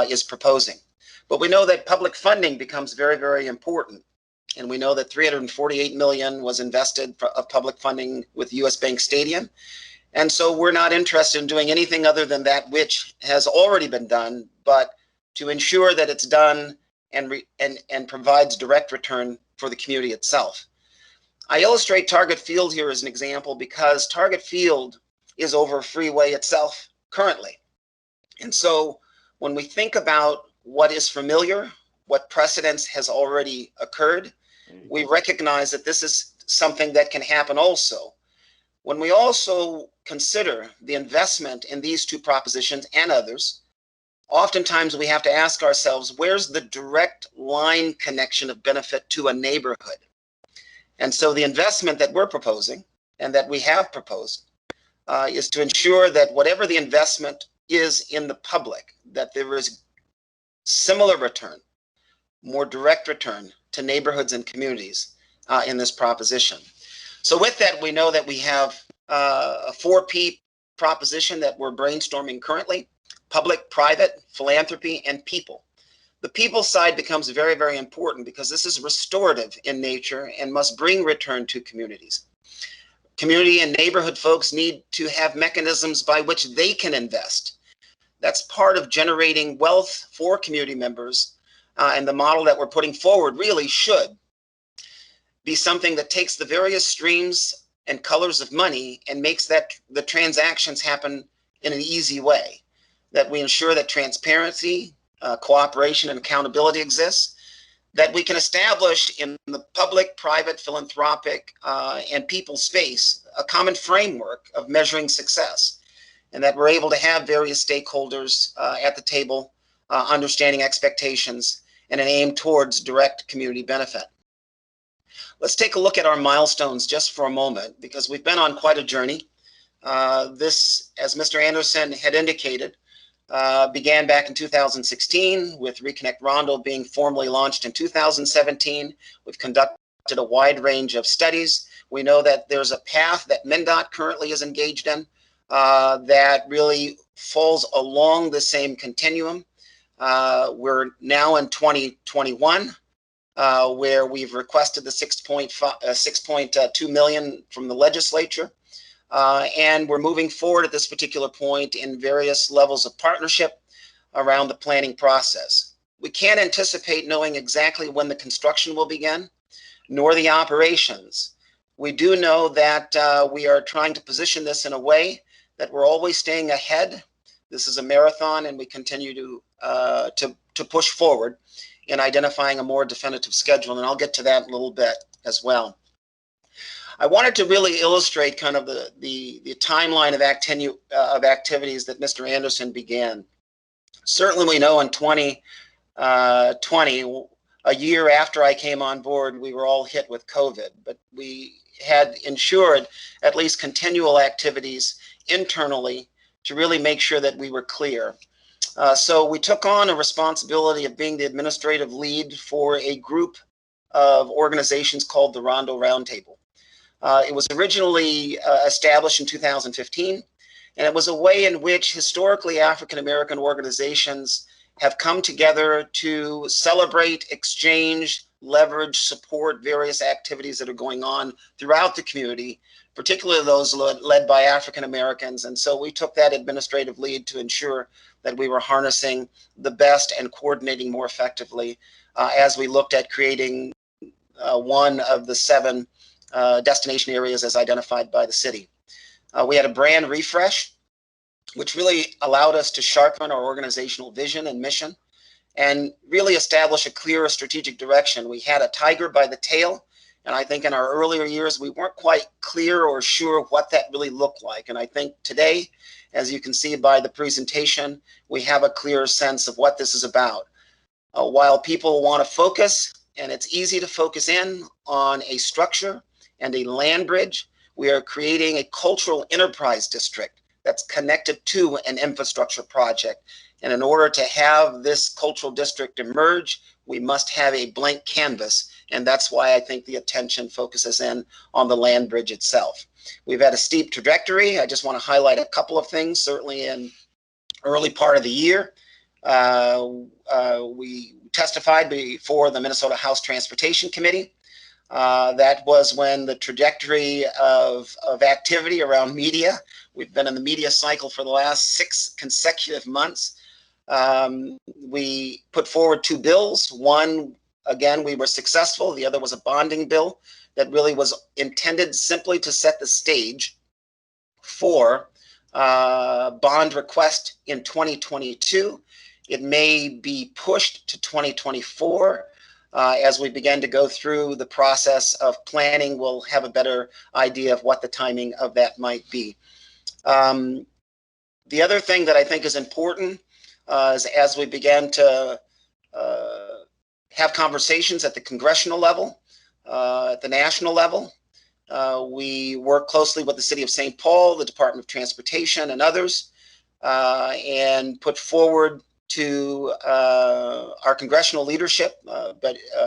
is proposing. But we know that public funding becomes very, very important. And we know that $348 million was invested of public funding with US Bank Stadium. And so we're not interested in doing anything other than that which has already been done, but to ensure that it's done and provides direct return for the community itself. I illustrate Target Field here as an example because Target Field is over a freeway itself currently. And so when we think about what is familiar, what precedence has already occurred, we recognize that this is something that can happen also. When we also consider the investment in these two propositions and others, oftentimes we have to ask ourselves, where's the direct line connection of benefit to a neighborhood? And so the investment that we're proposing and that we have proposed is to ensure that whatever the investment is in the public, that there is similar return, more direct return to neighborhoods and communities in this proposition. So with that, we know that we have a 4P proposition that we're brainstorming currently: public, private, philanthropy, and people. The people side becomes very, very important because this is restorative in nature and must bring return to communities. Community and neighborhood folks need to have mechanisms by which they can invest. That's part of generating wealth for community members, and the model that we're putting forward really should be something that takes the various streams and colors of money and makes that the transactions happen in an easy way, that we ensure that transparency, cooperation, and accountability exists, that we can establish in the public, private, philanthropic, and people space a common framework of measuring success, and that we're able to have various stakeholders at the table understanding expectations and an aim towards direct community benefit. Let's take a look at our milestones just for a moment, because we've been on quite a journey. This, as Mr. Anderson had indicated, began back in 2016 with Reconnect Rondo being formally launched in 2017. We've conducted a wide range of studies. We know that there's a path that MnDOT currently is engaged in that really falls along the same continuum. We're now in 2021. Where we've requested the 6.2 million from the legislature. And we're moving forward at this particular point in various levels of partnership around the planning process. We can't anticipate knowing exactly when the construction will begin, nor the operations. We do know that we are trying to position this in a way that we're always staying ahead. This is a marathon, and we continue to push forward in identifying a more definitive schedule, and I'll get to that in a little bit as well. I wanted to really illustrate kind of the timeline of activities that Mr. Anderson began. Certainly we know in 2020, a year after I came on board, we were all hit with COVID, but we had ensured at least continual activities internally to really make sure that we were clear. So we took on a responsibility of being the administrative lead for a group of organizations called the Rondo Roundtable. It was originally established in 2015, and it was a way in which historically African-American organizations have come together to celebrate, exchange, leverage, support various activities that are going on throughout the community, particularly those led by African Americans. And so we took that administrative lead to ensure that we were harnessing the best and coordinating more effectively as we looked at creating one of the 7 destination areas as identified by the city. We had a brand refresh, which really allowed us to sharpen our organizational vision and mission and really establish a clearer strategic direction. We had a tiger by the tail, and I think in our earlier years, we weren't quite clear or sure what that really looked like. And I think today, as you can see by the presentation, we have a clearer sense of what this is about. While people want to focus, and it's easy to focus in on a structure and a land bridge, we are creating a cultural enterprise district that's connected to an infrastructure project. And in order to have this cultural district emerge, we must have a blank canvas. And that's why I think the attention focuses in on the land bridge itself. We've had a steep trajectory. I just want to highlight a couple of things. Certainly in early part of the year, we testified before the Minnesota House Transportation Committee That was when the trajectory of activity around media, we've been in the media cycle for the last 6 consecutive months. We put forward 2 bills. One, again, we were successful. The other was a bonding bill that really was intended simply to set the stage for bond request in 2022. It may be pushed to 2024. As we begin to go through the process of planning, we'll have a better idea of what the timing of that might be. The other thing that I think is important is as we began to have conversations at the congressional level, at the national level, we work closely with the City of St. Paul, the Department of Transportation, and others, and put forward to our congressional leadership,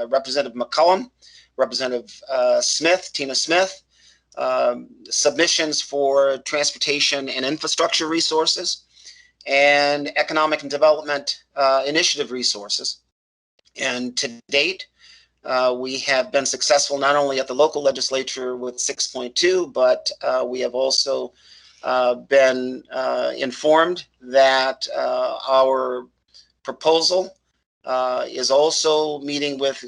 Representative McCollum, Representative Smith, Tina Smith, submissions for transportation and infrastructure resources and economic and development initiative resources. And to date, we have been successful not only at the local legislature with 6.2, but we have also been informed that our proposal is also meeting with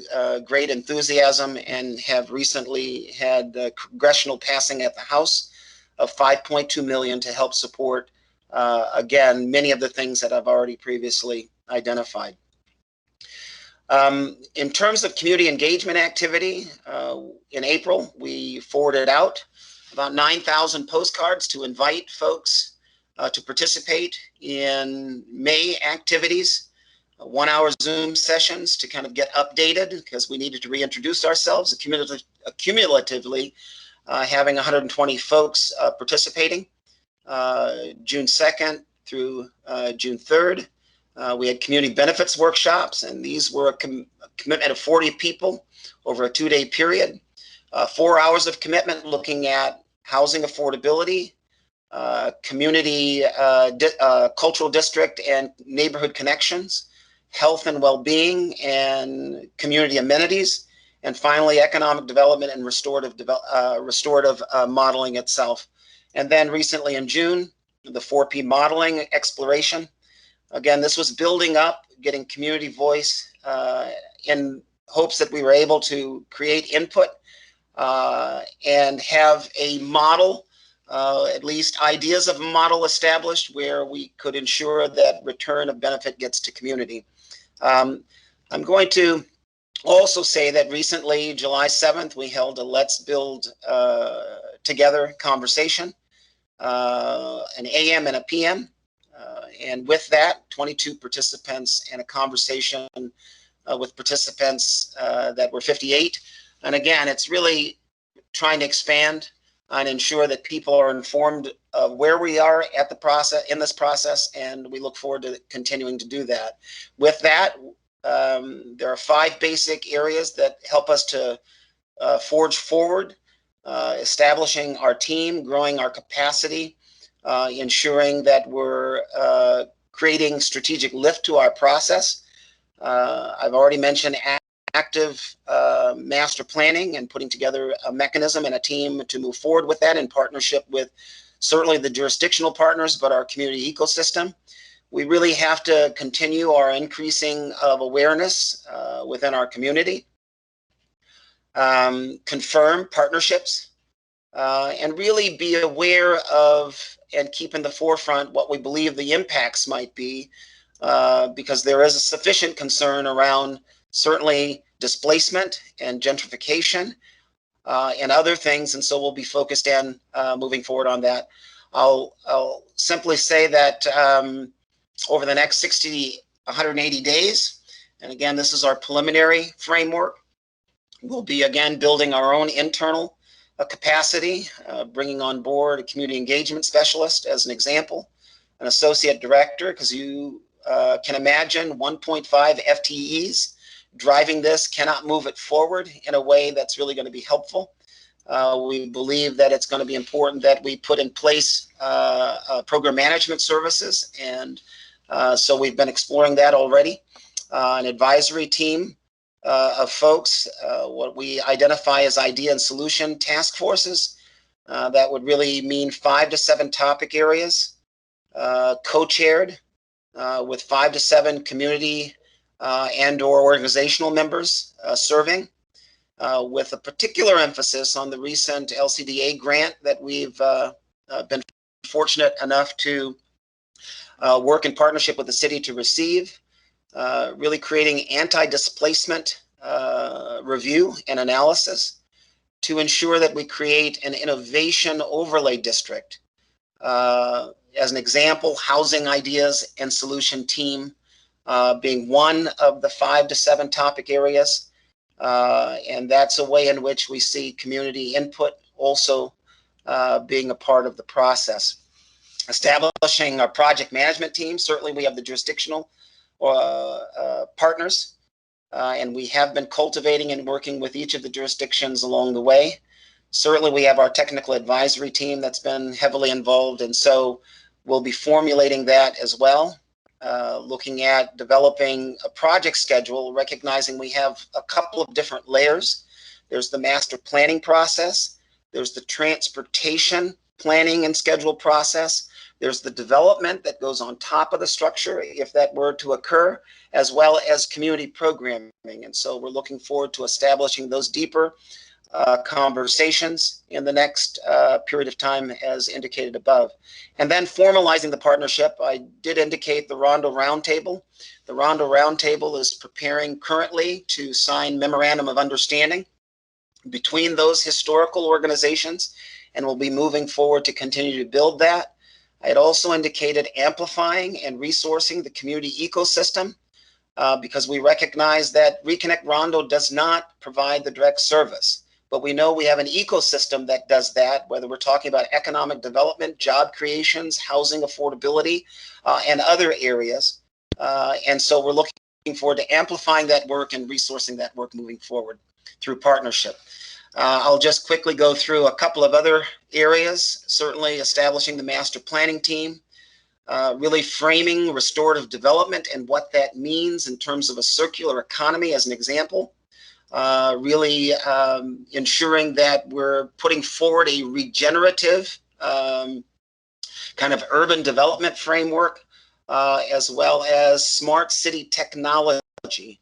great enthusiasm and have recently had the congressional passing at the House of $5.2 million to help support, again, many of the things that I've already previously identified. In terms of community engagement activity, in April, we forwarded out about 9,000 postcards to invite folks to participate in May activities, 1-hour Zoom sessions to kind of get updated because we needed to reintroduce ourselves, cumulatively having 120 folks participating, June 2nd through June 3rd. We had community benefits workshops, and these were a commitment of 40 people over a 2-day period. 4 hours of commitment looking at housing affordability, community cultural district and neighborhood connections, health and well-being and community amenities, and finally economic development and restorative modeling itself. And then recently in June, the 4P modeling exploration. Again, this was building up, getting community voice in hopes that we were able to create input and have a model, at least ideas of a model established where we could ensure that return of benefit gets to community. I'm going to also say that recently, July 7th, we held a Let's Build Together conversation, an AM and a PM. And with that, 22 participants and a conversation with participants that were 58. And again, it's really trying to expand and ensure that people are informed of where we are at the process, in this process, and we look forward to continuing to do that. With that, there are 5 basic areas that help us to forge forward, establishing our team, growing our capacity, ensuring that we're creating strategic lift to our process. I've already mentioned active master planning and putting together a mechanism and a team to move forward with that in partnership with certainly the jurisdictional partners, but our community ecosystem. We really have to continue our increasing of awareness within our community, confirm partnerships, and really be aware of and keep in the forefront what we believe the impacts might be, because there is a sufficient concern around certainly displacement and gentrification and other things, and so we'll be focused on moving forward on that. I'll simply say that over the next 60 to 180 days, and again, this is our preliminary framework, we'll be again building our own internal capacity, bringing on board a community engagement specialist as an example, an associate director, because you can imagine 1.5 FTEs driving this cannot move it forward in a way that's really going to be helpful. We believe that it's going to be important that we put in place program management services, and so we've been exploring that already. An advisory team of folks, what we identify as idea and solution task forces. That would really mean 5 to 7 topic areas, co-chaired with 5 to 7 community and/or organizational members serving, with a particular emphasis on the recent LCDA grant that we've been fortunate enough to work in partnership with the city to receive, really creating anti-displacement review and analysis to ensure that we create an innovation overlay district. As an example, housing ideas and solution team being one of the 5 to 7 topic areas. And that's a way in which we see community input also being a part of the process. Establishing our project management team. Certainly we have the jurisdictional partners, and we have been cultivating and working with each of the jurisdictions along the way. Certainly we have our technical advisory team that's been heavily involved, and so we'll be formulating that as well. Looking at developing a project schedule, recognizing we have a couple of different layers. There's the master planning process. There's the transportation planning and schedule process. There's the development that goes on top of the structure, if that were to occur, as well as community programming. And so we're looking forward to establishing those deeper conversations in the next period of time as indicated above. And then formalizing the partnership, I did indicate the Rondo Roundtable. The Rondo Roundtable is preparing currently to sign memorandum of understanding between those historical organizations, and we'll be moving forward to continue to build that. I had also indicated amplifying and resourcing the community ecosystem because we recognize that Reconnect Rondo does not provide the direct service. But we know we have an ecosystem that does that, whether we're talking about economic development, job creations, housing affordability, and other areas. And so we're looking forward to amplifying that work and resourcing that work moving forward through partnership. I'll just quickly go through a couple of other areas, certainly establishing the master planning team, really framing restorative development and what that means in terms of a circular economy as an example. Really ensuring that we're putting forward a regenerative kind of urban development framework, as well as smart city technology,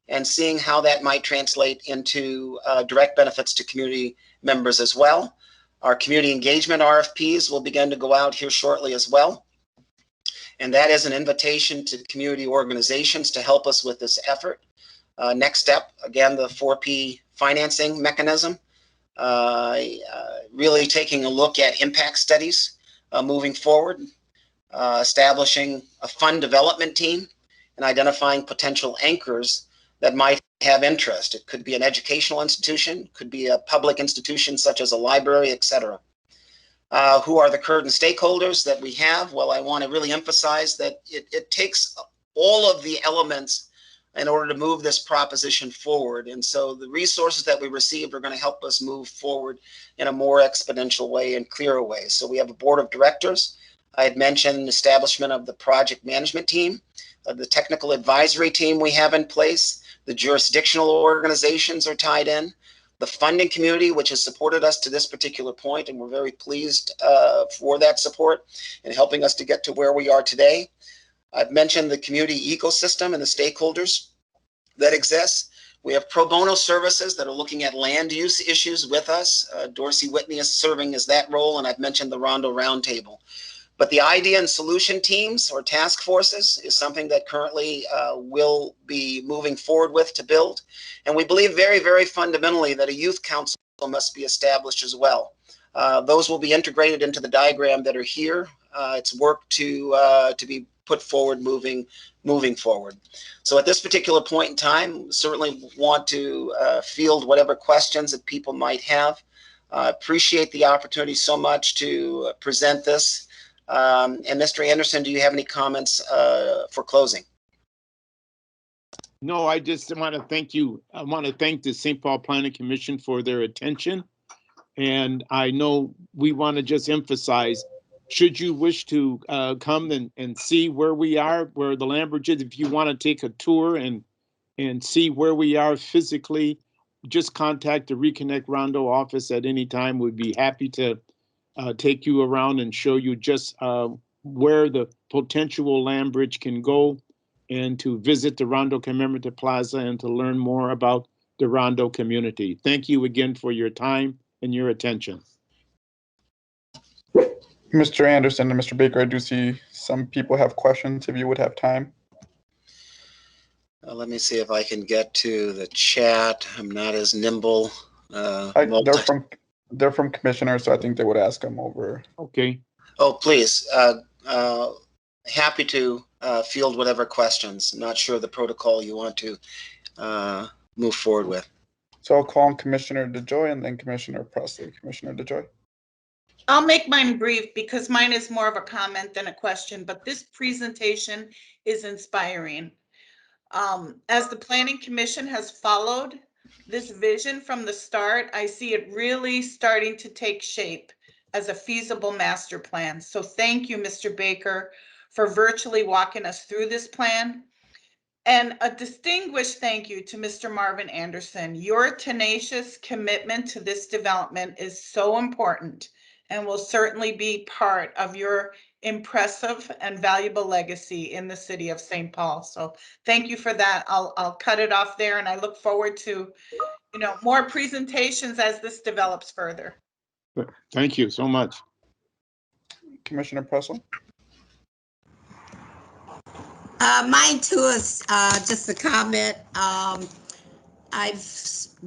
and seeing how that might translate into direct benefits to community members as well. Our community engagement RFPs will begin to go out here shortly as well. And that is an invitation to community organizations to help us with this effort. Next step, again, the 4P financing mechanism, really taking a look at impact studies moving forward, establishing a fund development team, and identifying potential anchors that might have interest. It could be an educational institution, could be a public institution such as a library, etc. Who are the current stakeholders that we have? Well, I want to really emphasize that it takes all of the elements in order to move this proposition forward. And so the resources that we received are going to help us move forward in a more exponential way and clearer way. So we have a board of directors. I had mentioned establishment of the project management team, the technical advisory team we have in place, the jurisdictional organizations are tied in, the funding community, which has supported us to this particular point, and we're very pleased for that support and helping us to get to where we are today. I've mentioned the community ecosystem and the stakeholders that exist. We have pro bono services that are looking at land use issues with us. Dorsey Whitney is serving as that role, and I've mentioned the Rondo Roundtable. But the idea and solution teams or task forces is something that currently we'll be moving forward with to build. And we believe very, very fundamentally that a youth council must be established as well. Those will be integrated into the diagram that are here. It's work to be put forward moving forward. So at this particular point in time, certainly want to field whatever questions that people might have. Appreciate the opportunity so much to present this. And Mr. Anderson, do you have any comments for closing? No, I just want to thank you. I want to thank the St. Paul Planning Commission for their attention. And I know we want to just emphasize, should you wish to come and see where we are, where the land bridge is, if you want to take a tour and and see where we are physically, just contact the Reconnect Rondo office at any time. We'd be happy to take you around and show you just where the potential land bridge can go, and to visit the Rondo Commemorative Plaza and to learn more about the Rondo community. Thank you again for your time and your attention. Mr. Anderson and Mr. Baker, I do see some people have questions if you would have time. Let me see if I can get to the chat. I'm not as nimble. They're from commissioners, so I think they would ask them over. Okay. Oh, please. Happy to field whatever questions. I'm not sure the protocol you want to move forward with. So I'll call on Commissioner DeJoy and then Commissioner Presley. Commissioner DeJoy. I'll make mine brief because mine is more of a comment than a question, but this presentation is inspiring. As the Planning Commission has followed this vision from the start, I see it really starting to take shape as a feasible master plan. So thank you, Mr. Baker, for virtually walking us through this plan. And a distinguished thank you to Mr. Marvin Anderson. Your tenacious commitment to this development is so important and will certainly be part of your impressive and valuable legacy in the city of St. Paul. So thank you for that. I'll cut it off there, and I look forward to, more presentations as this develops further. Thank you so much. Commissioner Presley. Mine too is just a comment. I've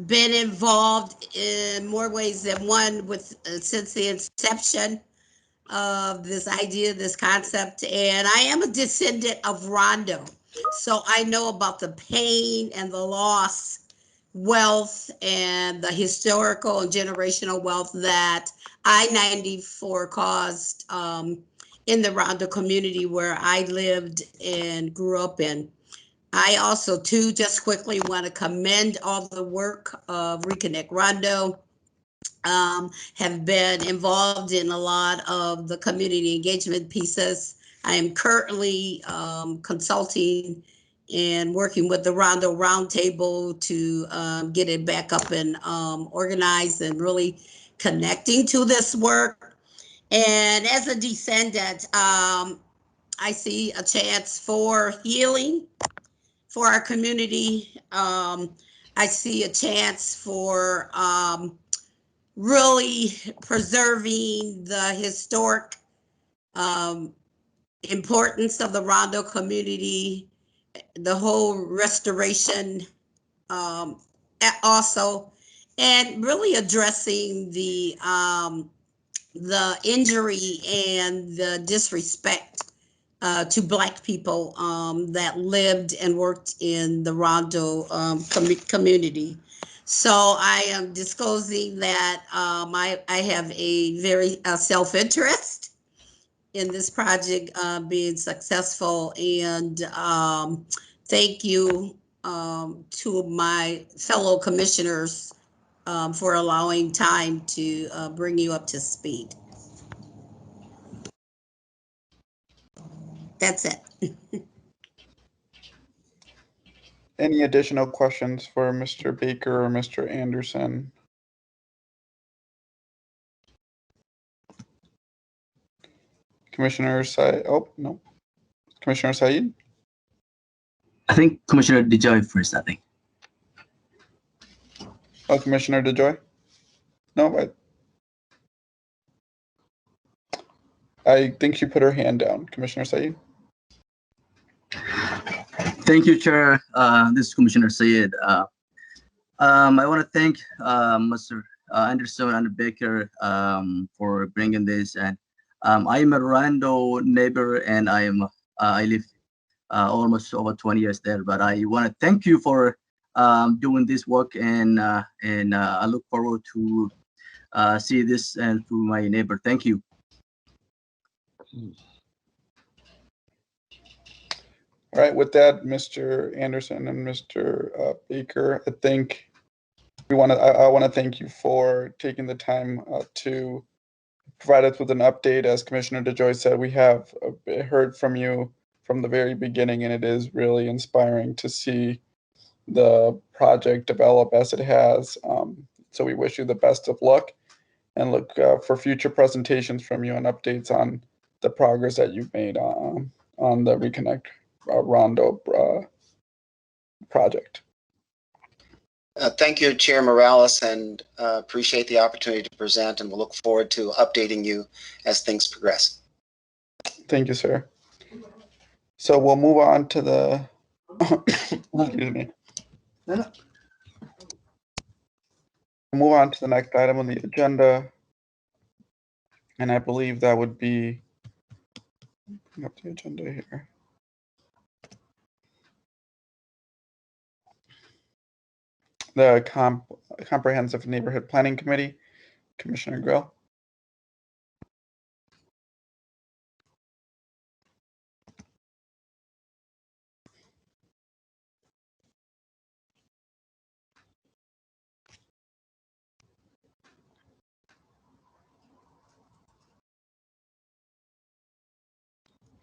been involved in more ways than one with since the inception of this idea, this concept, and I am a descendant of Rondo, so I know about the pain and the loss, wealth, and the historical and generational wealth that I-94 caused in the Rondo community where I lived and grew up in. I also, too, just quickly want to commend all the work of Reconnect Rondo. Have been involved in a lot of the community engagement pieces. I am currently consulting and working with the Rondo Roundtable to get it back up and organized and really connecting to this work. And as a descendant, I see a chance for healing for our community. I see a chance for really preserving the historic importance of the Rondo community, the whole restoration also, and really addressing the injury and the disrespect to Black people that lived and worked in the Rondo community. So I am disclosing that I have a very self-interest in this project being successful, and thank you to my fellow commissioners for allowing time to bring you up to speed. That's it. Any additional questions for Mr. Baker or Mr. Anderson? Commissioner Said, oh, no. Commissioner Said? I think Commissioner DeJoy first, I think. Oh, Commissioner DeJoy? No, I think she put her hand down. Commissioner Said? Thank you, Chair. This is Commissioner Sayed. I want to thank Mr. Anderson and Baker for bringing this. And I'm a Rondo neighbor, and I live almost over 20 years there. But I want to thank you for doing this work, and I look forward to see this and to my neighbor. Thank you. All right, with that, Mr. Anderson and Mr. Baker, I think I want to thank you for taking the time to provide us with an update. As Commissioner DeJoy said, we have heard from you from the very beginning, and it is really inspiring to see the project develop as it has. So we wish you the best of luck and look for future presentations from you and updates on the progress that you've made on the Reconnect Rondo project. Thank you, Chair Morales, and appreciate the opportunity to present, and we'll look forward to updating you as things progress. Thank you, sir. So we'll move on to the, excuse me. We'll move on to the next item on the agenda. And I believe that would be, bring up the agenda here. The Comprehensive Neighborhood Planning Committee, Commissioner Grill.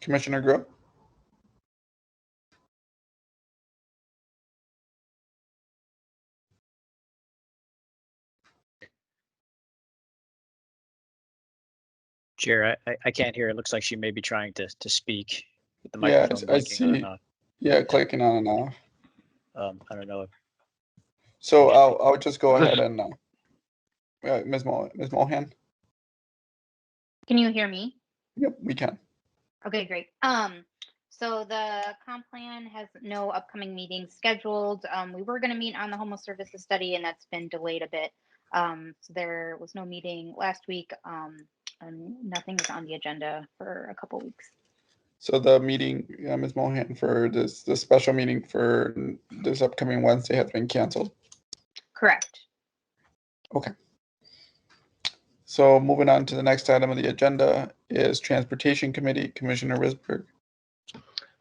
Commissioner Grill. Chair, I can't hear. It looks like she may be trying to speak with the Yeah, microphone I blinking on see. and off. Yeah, clicking on and off. I don't know. So I'll just go ahead and Ms. Mohan. Can you hear me? Yep, we can. Okay, great. So the comp plan has no upcoming meetings scheduled. We were going to meet on the homeless services study, and that's been delayed a bit. So there was no meeting last week, and nothing is on the agenda for a couple weeks. So the meeting, Ms. Mohan, for the special meeting for this upcoming Wednesday has been canceled. Correct. Okay. So moving on to the next item of the agenda is Transportation Committee, Commissioner Risberg.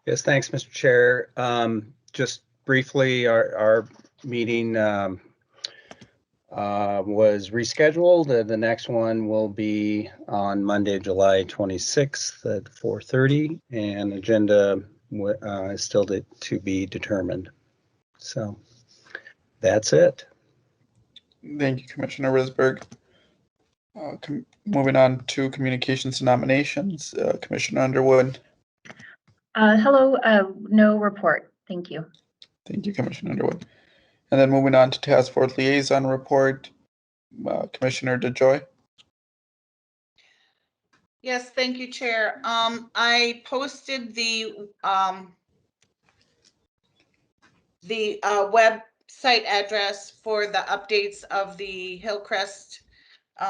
Yes, thanks, Mr. Chair. Just briefly, our meeting was rescheduled. The next one will be on Monday, July 26th at 4:30, and agenda is still to be determined. So that's it. Thank you, Commissioner Risberg. Moving on to communications and nominations, Commissioner Underwood. Hello, no report. Thank you. Thank you, Commissioner Underwood. And then moving on to Task Force Liaison Report, Commissioner DeJoy. Yes, thank you, Chair. I posted the website address for the updates of the Hillcrest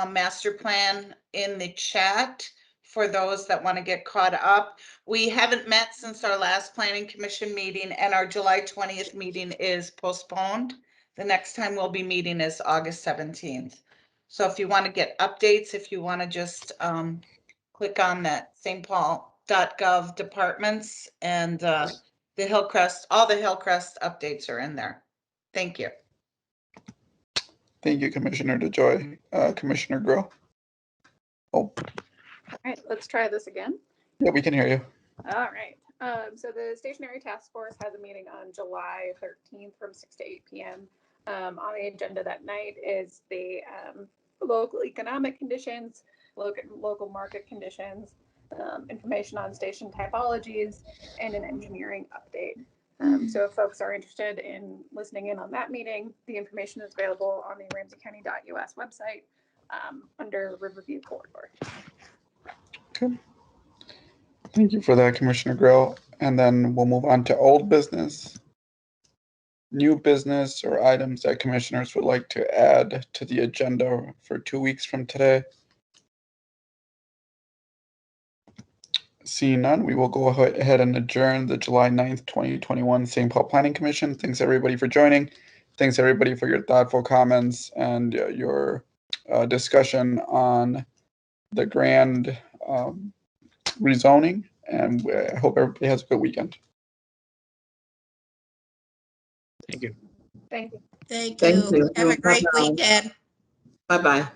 master plan in the chat for those that want to get caught up. We haven't met since our last planning commission meeting, and our July 20th meeting is postponed. The next time we'll be meeting is August 17th. So if you want to get updates, if you want to just click on that stpaul.gov departments, and the Hillcrest, all the Hillcrest updates are in there. Thank you. Thank you, Commissioner DeJoy. Commissioner Grill. Oh. All right, let's try this again. Yeah, we can hear you. All right. So the stationary task force has a meeting on July 13th from 6 to 8 p.m. On the agenda that night is the local economic conditions, local market conditions, information on station typologies, and an engineering update. So if folks are interested in listening in on that meeting, the information is available on the ramseycounty.us website under Riverview Corridor. Okay. Thank you for that, Commissioner Grill. And then we'll move on to old business. New business or items that commissioners would like to add to the agenda for 2 weeks from today. Seeing none, we will go ahead and adjourn the July 9th, 2021 St. Paul Planning Commission. Thanks everybody for joining. Thanks everybody for your thoughtful comments and your discussion on the grand rezoning. And I hope everybody has a good weekend. Thank you. Thank you. Thank you. Have a great weekend. Bye-bye.